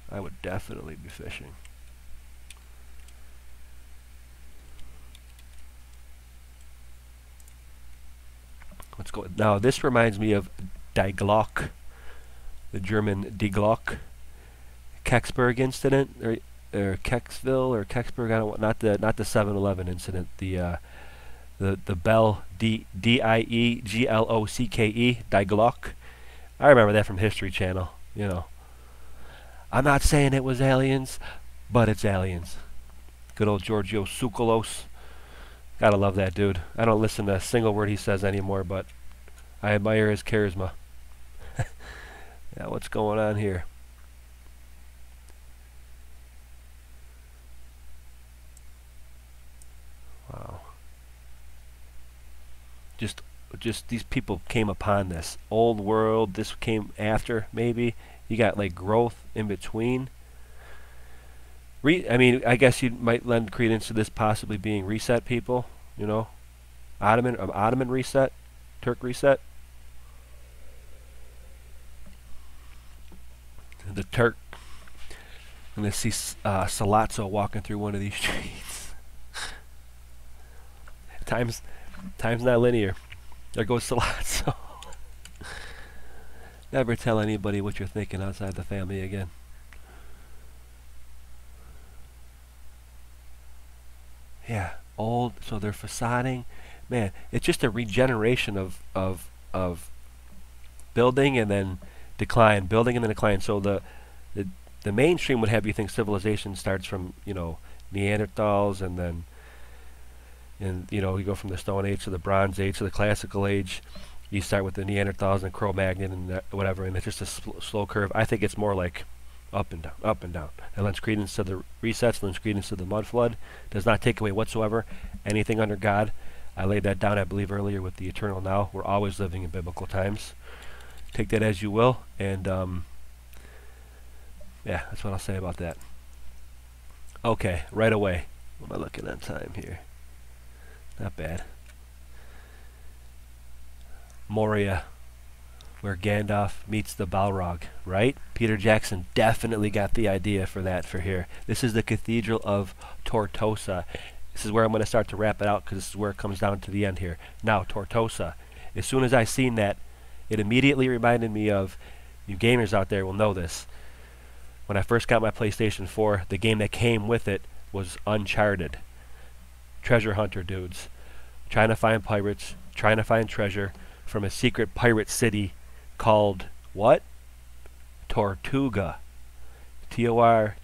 I would definitely be fishing. Let's go. Now this reminds me of Die Glock, the German Die Glock, Kecksburg incident, or Kecksville or Kecksburg. I don't not the 7-Eleven incident. The Bell D-I-E-G-L-O-C-K-E Die Glock. I remember that from History Channel. You know. I'm not saying it was aliens, but it's aliens. Good old Giorgio Tsoukalos. Gotta love that dude. I don't listen to a single word he says anymore, but I admire his charisma. Yeah, what's going on here? Wow. Just these people came upon this. Old world, this came after, maybe. You got like growth in between. I mean, I guess you might lend credence to this possibly being reset people, you know? Ottoman reset? Turk reset? The Turk. I'm going to see Salazzo walking through one of these streets. Time's not linear. There goes Salazzo. Never tell anybody what you're thinking outside the family again. Yeah, old, so they're facading. Man, it's just a regeneration of building and then decline, building and then decline. So the mainstream would have you think civilization starts from, you know, Neanderthals, and then you know, you go from the Stone Age to the Bronze Age to the Classical Age. You start with the Neanderthals and Cro-Magnon and whatever, and it's just a slow curve. I think it's more like up and down, up and down. It lends credence to the resets, lends credence to the mud flood. Does not take away whatsoever anything under God. I laid that down, I believe, earlier with the eternal now. We're always living in biblical times. Take that as you will, and yeah, that's what I'll say about that. Okay, right away. What am I looking at time here? Not bad. Moria, where Gandalf meets the Balrog, right? Peter Jackson definitely got the idea for that for here. This is the Cathedral of Tortosa. This is where I'm going to start to wrap it out, because this is where it comes down to the end here. Now, Tortosa. As soon as I seen that, it immediately reminded me of, you gamers out there will know this, when I first got my PlayStation 4, the game that came with it was Uncharted. Treasure hunter dudes. Trying to find pirates, trying to find treasure from a secret pirate city called what? Tortuga. Tortuga.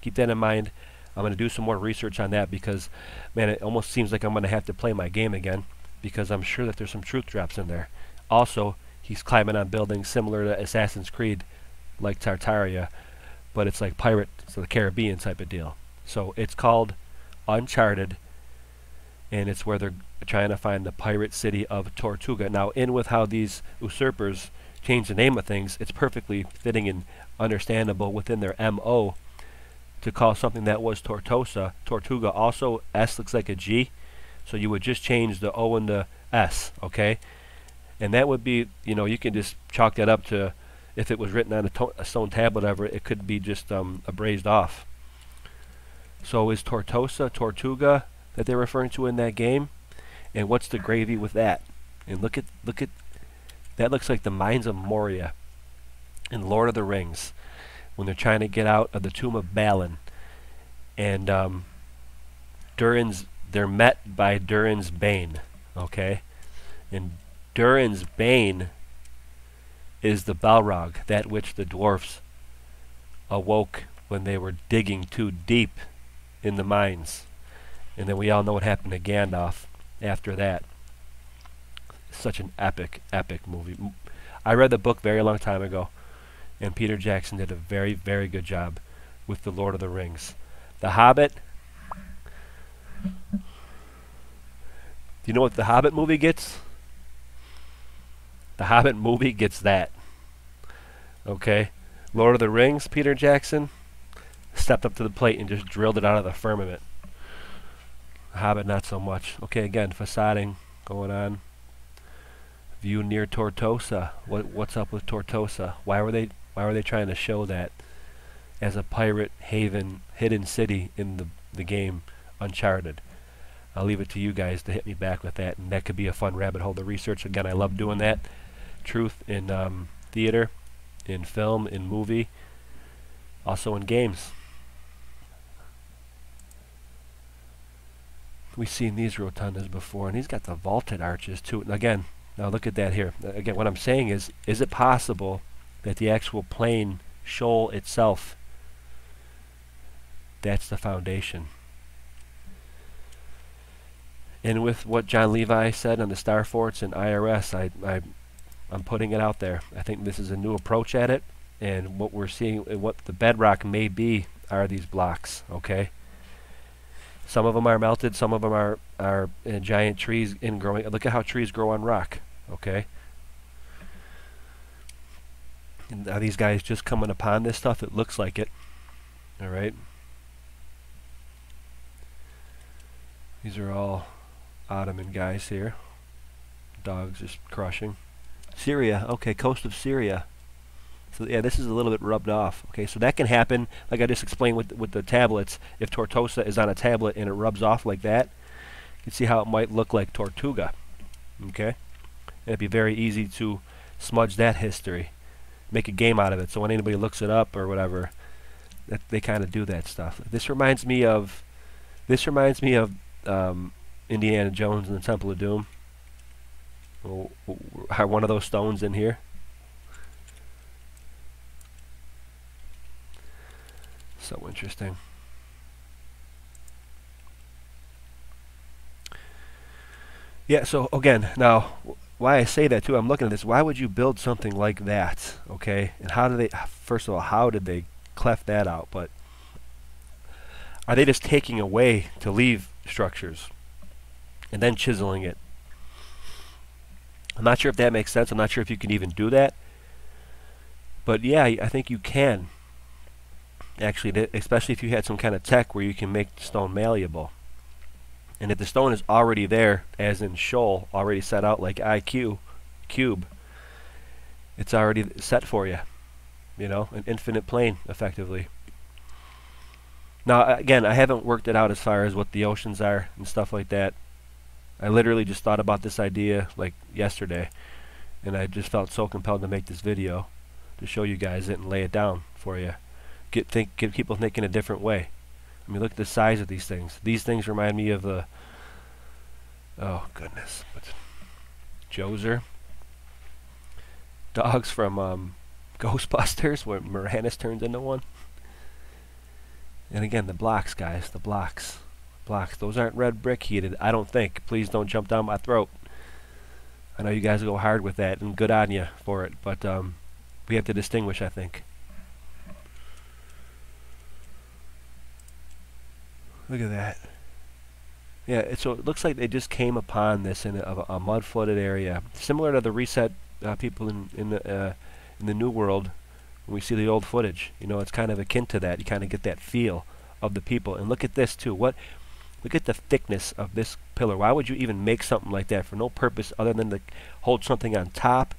Keep that in mind. I'm going to do some more research on that, because, man, it almost seems like I'm going to have to play my game again, because I'm sure that there's some truth drops in there. Also, he's climbing on buildings similar to Assassin's Creed, like Tartaria, but it's like pirate, so the Caribbean type of deal. So it's called Uncharted, and it's where they're trying to find the pirate city of Tortuga. Now, in with how these usurpers change the name of things, it's perfectly fitting and understandable within their MO to call something that was Tortosa Tortuga. Also, S looks like a G, so you would just change the O and the S, okay? And that would be, you know, you can just chalk that up to, if it was written on a stone tablet, whatever, it could be just abrased off. So is Tortosa Tortuga that they're referring to in that game? And what's the gravy with that? And look at that, looks like the mines of Moria in Lord of the Rings when they're trying to get out of the tomb of Balin. And they're met by Durin's Bane, okay? And Durin's Bane is the Balrog, that which the dwarfs awoke when they were digging too deep in the mines. And then we all know what happened to Gandalf after that. Such an epic movie. I read the book very long time ago, and Peter Jackson did a very, very good job with the Lord of the Rings. The Hobbit. Do you know what the Hobbit movie gets? The Hobbit movie gets that. Okay? Lord of the Rings, Peter Jackson stepped up to the plate and just drilled it out of the firmament. The Hobbit, not so much. Okay, again, facading going on. View near Tortosa. What's up with Tortosa? Why were they trying to show that as a pirate haven, hidden city in the game Uncharted? I'll leave it to you guys to hit me back with that, and that could be a fun rabbit hole to research. Again, I love doing that. Truth in theater, in film, in movie, also in games. We've seen these rotundas before, and he's got the vaulted arches too. And again, now look at that here. Again, what I'm saying is it possible that the actual plain shoal itself, that's the foundation? And with what John Levi said on the Star Forts and IRS, I'm putting it out there. I think this is a new approach at it, and what we're seeing, what the bedrock may be, are these blocks. Okay. Some of them are melted. Some of them are giant trees ingrowing. Look at how trees grow on rock. Okay. And are these guys just coming upon this stuff? It looks like it. All right. These are all Ottoman guys here. Dogs just crushing. Syria. Okay, coast of Syria. So yeah, this is a little bit rubbed off. Okay, so that can happen, like I just explained with the tablets. If Tortosa is on a tablet and it rubs off like that, you can see how it might look like Tortuga. Okay, and it'd be very easy to smudge that history, make a game out of it. So when anybody looks it up or whatever, that they kind of do that stuff. This reminds me of Indiana Jones and the Temple of Doom. One of those stones in here. So interesting. Yeah, so again, now why I say that too, I'm looking at this, why would you build something like that? Okay, and how do they, first of all, how did they cleft that out? But are they just taking away to leave structures and then chiseling it? I'm not sure if that makes sense. I'm not sure if you can even do that. But yeah, I think you can. Actually, especially if you had some kind of tech where you can make stone malleable. And if the stone is already there, as in shoal, already set out like IQ, cube, it's already set for you. You know, an infinite plane, effectively. Now, again, I haven't worked it out as far as what the oceans are and stuff like that. I literally just thought about this idea like yesterday, and I just felt so compelled to make this video to show you guys it and lay it down for you. Get people thinking a different way. I mean, look at the size of these things. These things remind me of the, oh goodness, Joser. Dogs from Ghostbusters, where Moranis turns into one. And again, the blocks, guys, the blocks. Those aren't red brick heated, I don't think. Please don't jump down my throat. I know you guys go hard with that, and good on you for it, but we have to distinguish, I think. Look at that. Yeah, so it looks like they just came upon this in a mud-flooded area, similar to the reset people in the New World. When we see the old footage, you know, it's kind of akin to that. You kind of get that feel of the people. And look at this too. Look at the thickness of this pillar. Why would you even make something like that for no purpose other than to hold something on top,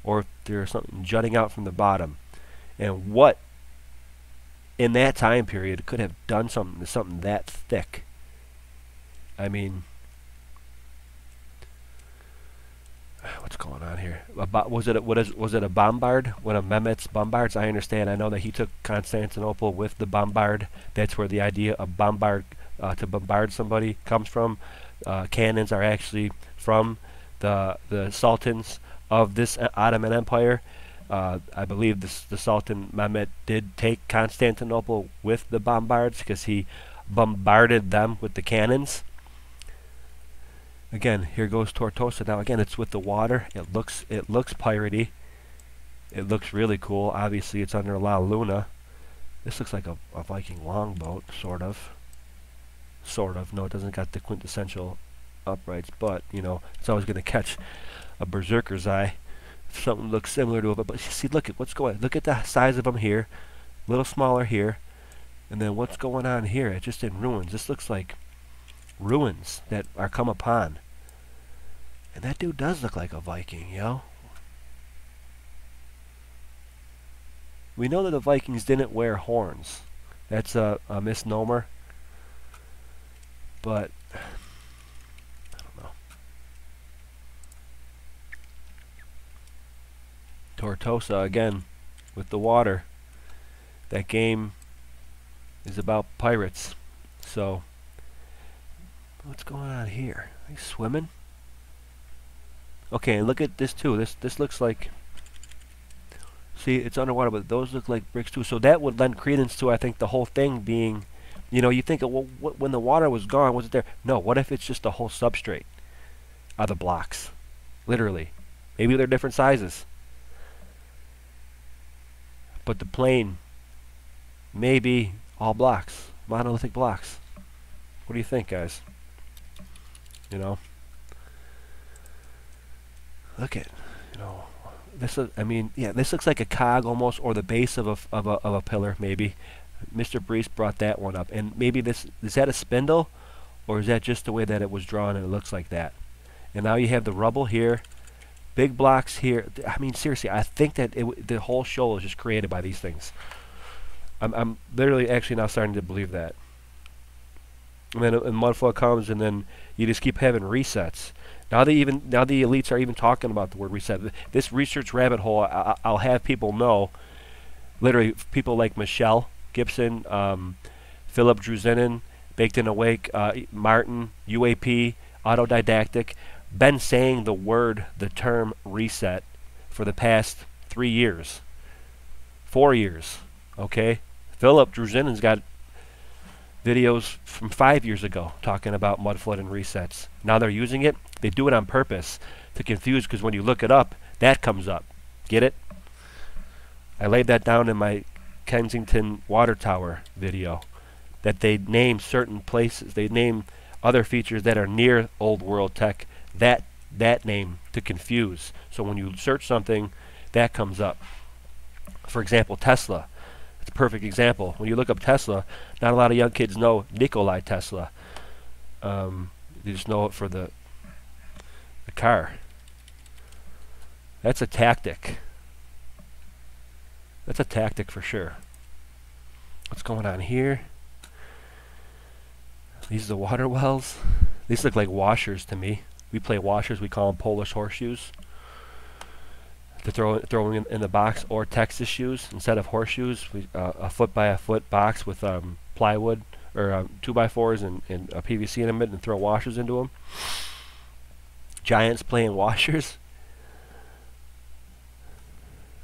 or if there's something jutting out from the bottom? And what in that time period could have done something that thick? I mean, here? Was it a bombard? One of Mehmet's bombards? I understand. I know that he took Constantinople with the bombard. That's where the idea of bombard to bombard somebody comes from. Cannons are actually from the sultans of this Ottoman Empire. I believe the Sultan Mehmet did take Constantinople with the bombards because he bombarded them with the cannons. Again, here goes Tortosa. Now again, it's with the water. It looks piratey. It looks really cool. Obviously, it's under La Luna. This looks like a Viking longboat, sort of. Sort of. No, it doesn't got the quintessential uprights, but you know, it's always going to catch a berserker's eye if something looks similar to it. But see, look at what's going. Look at the size of them here. A little smaller here, and then what's going on here? It's just in ruins. This looks like ruins that are come upon. And that dude does look like a Viking, yo. We know that the Vikings didn't wear horns. That's a misnomer. But I don't know. Tortosa again with the water. That game is about pirates. So what's going on here? Are you swimming? Okay, and look at this too. This looks like, see, it's underwater, but those look like bricks too. So that would lend credence to, I think, the whole thing being, you know, you think, well, when the water was gone, was it there? No, what if it's just a whole substrate of the blocks? Literally. Maybe they're different sizes. But the plane may be all blocks, monolithic blocks. What do you think, guys? You know? Look at, you know, this. I mean, yeah, this looks like a cog almost, or the base of a pillar, maybe. Mr. Brees brought that one up, and maybe this is that a spindle, or is that just the way that it was drawn and it looks like that? And now you have the rubble here, big blocks here. I mean, seriously, I think that the whole show is just created by these things. I'm literally actually now starting to believe that. And then Mudflood comes, and then you just keep having resets. Now the elites are even talking about the word reset. This research rabbit hole, I'll have people know. Literally, people like Michelle Gibson, Philip Druzinin, Baked in Awake, Martin, UAP, Autodidactic, been saying the term reset for the past 3 years, 4 years. Okay, Philip Druzinin's got videos from 5 years ago talking about mudflood and resets. Now they're using it. They do it on purpose to confuse, because when you look it up, that comes up. Get it? I laid that down in my Kensington Water Tower video, that they name certain places, they name other features that are near old world tech, that name to confuse. So when you search something, that comes up. For example, Tesla. It's a perfect example. When you look up Tesla, not a lot of young kids know Nikolai Tesla. They just know it for the car. That's a tactic. That's a tactic for sure. What's going on here? These are the water wells. These look like washers to me. We play washers. We call them Polish horseshoes. To throw in the box, or Texas shoes instead of horseshoes. A foot by a foot box with plywood or 2x4s and a PVC in it, and throw washers into them. Giants playing washers.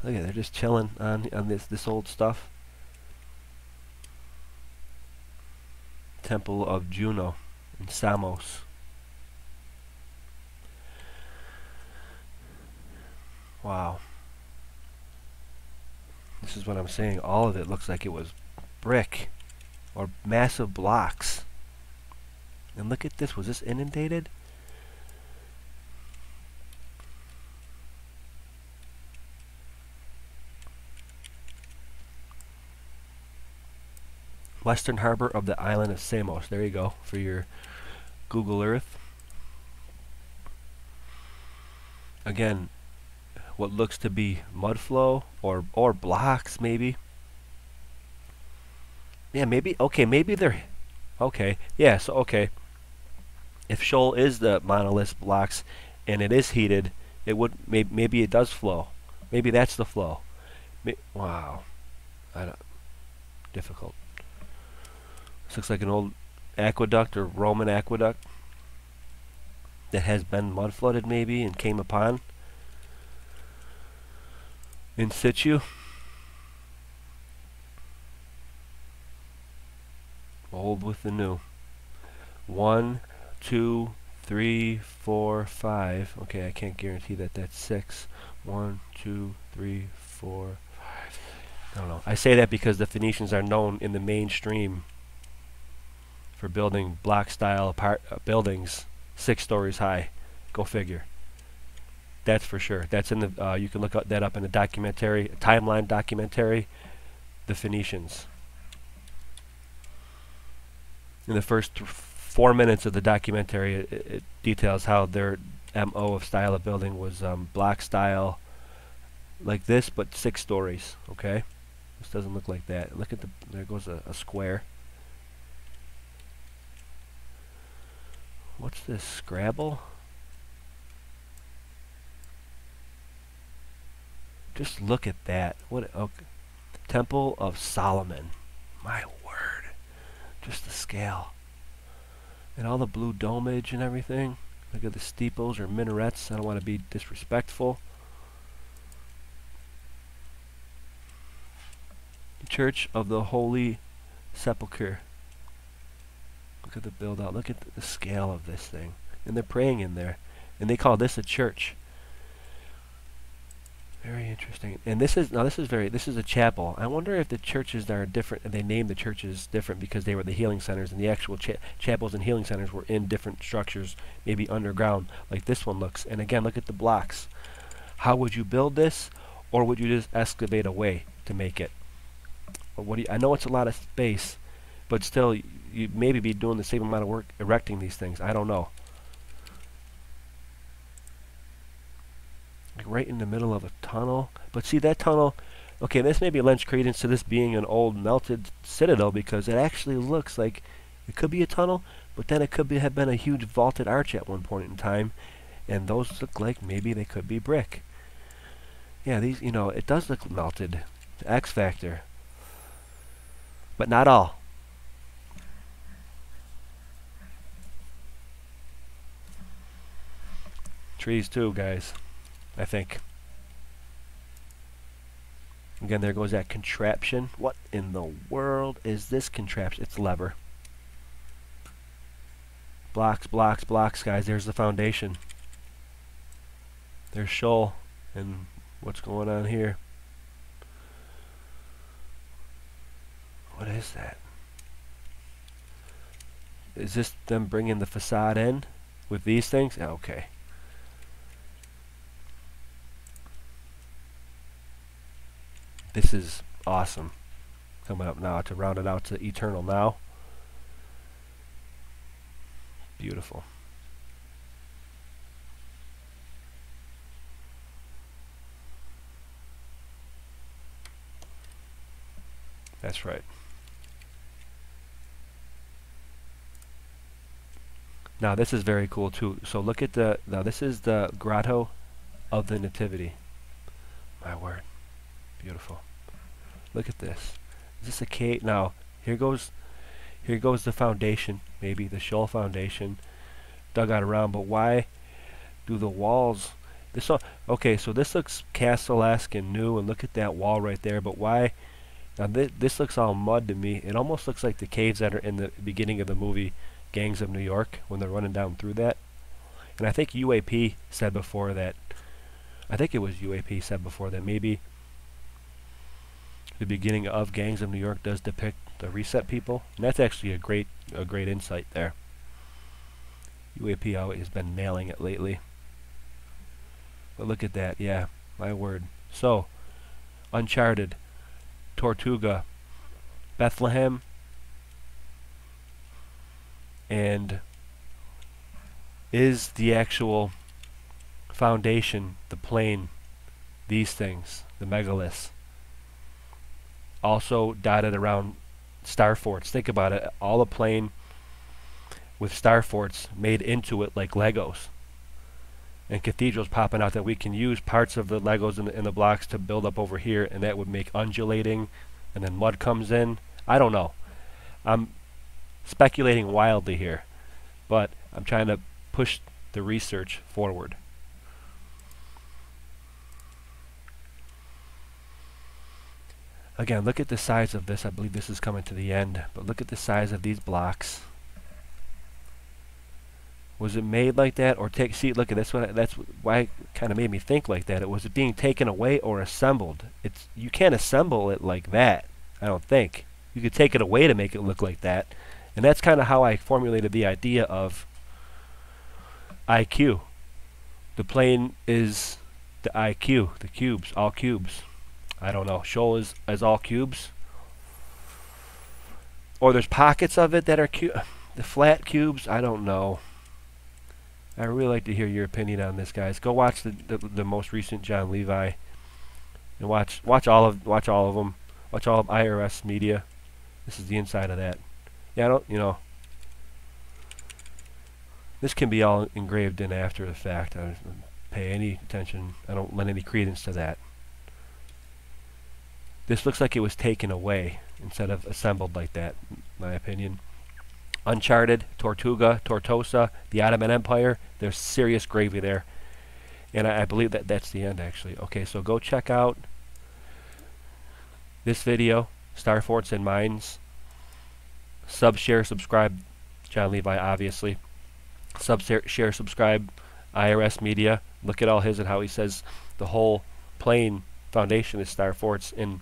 Look at it, they're just chilling on this old stuff. Temple of Juno in Samos. Wow. This is what I'm saying. All of it looks like it was brick or massive blocks. And look at this. Was this inundated? Western harbor of the island of Samos. There you go for your Google Earth. Again, what looks to be mud flow or blocks, maybe. Yeah, maybe. Okay, maybe they're okay. Yeah, so okay. If shoal is the monolith blocks and it is heated, It would, maybe it does flow. Maybe that's the flow. Wow. I don't, difficult. This looks like an old aqueduct or Roman aqueduct that has been mud flooded maybe and came upon in situ. Old with the new. 1, 2, 3, 4, 5. Okay, I can't guarantee that that's 6. 1, 2, 3, 4, 5. I don't know. I say that because the Phoenicians are known in the mainstream for building block style buildings 6 stories high. Go figure. That's for sure. That's in the you can look that up in the documentary, timeline documentary, The Phoenicians. In the first 4 minutes of the documentary, it details how their MO of style of building was block style, like this, but 6 stories. Okay, this doesn't look like that. Look at there goes a square. What's this, Scrabble? Just look at that. What? Okay. Temple of Solomon. My word. Just the scale. And all the blue domage and everything. Look at the steeples or minarets. I don't want to be disrespectful. Church of the Holy Sepulchre. Look at the build out. Look at the scale of this thing. And they're praying in there. And they call this a church. Very interesting. And this is a chapel. I wonder if the churches are different, and they named the churches different because they were the healing centers, and the actual chapels and healing centers were in different structures, maybe underground, like this one looks. And again, look at the blocks. How would you build this, or would you just excavate a way to make it? Or what do you, I know it's a lot of space, but still, you'd maybe be doing the same amount of work erecting these things. I don't know. Like right in the middle of a tunnel. But see that tunnel, okay, this maybe lends credence to this being an old melted citadel, because it actually looks like it could be a tunnel, but then it could have been a huge vaulted arch at one point in time, and those look like maybe they could be brick. Yeah, these, you know, it does look melted. The X factor. But not all. Trees too, guys. I think. Again, there goes that contraption. What in the world is this contraption? It's lever. Blocks, blocks, blocks, guys. There's the foundation. There's shoal. And what's going on here? What is that? Is this them bringing the facade in with these things? Okay. This is awesome. Coming up now to round it out to Eternal Now. Beautiful. That's right. Now this is very cool too. So look at now this is the Grotto of the Nativity. My word. Beautiful. Look at this. Is this a cave? Now, here goes the foundation, maybe the shoal foundation dug out around, but why do the walls okay, so this looks castle-esque and new, and look at that wall right there, but why now this looks all mud to me. It almost looks like the caves that are in the beginning of the movie Gangs of New York when they're running down through that. And I think UAP said before that, I think it was UAP said before that maybe the beginning of Gangs of New York does depict the reset people, and that's actually a great insight there. UAP always has been nailing it lately. But look at that, yeah, my word. So, Uncharted, Tortuga, Bethlehem, and is the actual foundation, the plane, these things, the megaliths, also dotted around star forts. Think about it, all the plane with star forts made into it like Legos. and cathedrals popping out that we can use parts of the Legos and the blocks to build up over here, and that would make undulating, and then mud comes in. I don't know. I'm speculating wildly here, but I'm trying to push the research forward. Again, look at the size of this. I believe this is coming to the end, but look at the size of these blocks. Was it made like that, or see, look at this one. That's why it kind of made me think like that. Was it being taken away or assembled? You can't assemble it like that, I don't think. You could take it away to make it look like that, and that's kind of how I formulated the idea of IQ. The plane is the IQ, the cubes, all cubes. I don't know. Shoal is all cubes, or there's pockets of it that are the flat cubes. I don't know. I really like to hear your opinion on this, guys. Go watch the most recent John Levi, and watch all of them. Watch all of IRS media. This is the inside of that. Yeah, I don't this can be all engraved in after the fact. I don't pay any attention. I don't lend any credence to that. This looks like it was taken away instead of assembled like that, in my opinion. Uncharted, Tortosa, the Ottoman Empire. There's serious gravy there. And I believe that's the end, actually. Okay, so go check out this video, Star Forts and Mines. Sub, share, subscribe, John Levi, obviously. Sub, share, subscribe, IRS Media. Look at all his and how he says the whole plane foundation is Star Forts. And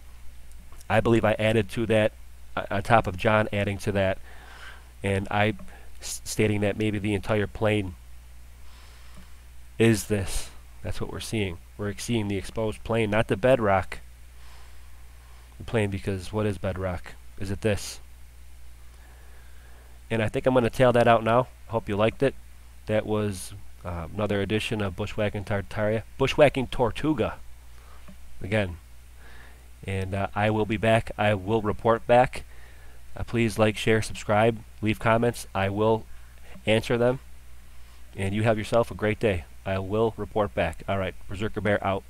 I believe I added to that, on top of John adding to that, and I stating that maybe the entire plane is this. That's what we're seeing. We're seeing the exposed plane, not the bedrock. The plane, because what is bedrock? Is it this? And I think I'm going to tail that out now. Hope you liked it. That was another edition of Bushwhacking Tartaria. Bushwhacking Tortuga. Again. And I will be back. I will report back. Please like, share, subscribe, leave comments. I will answer them. And you have yourself a great day. I will report back. Alright, Berserker Bear out.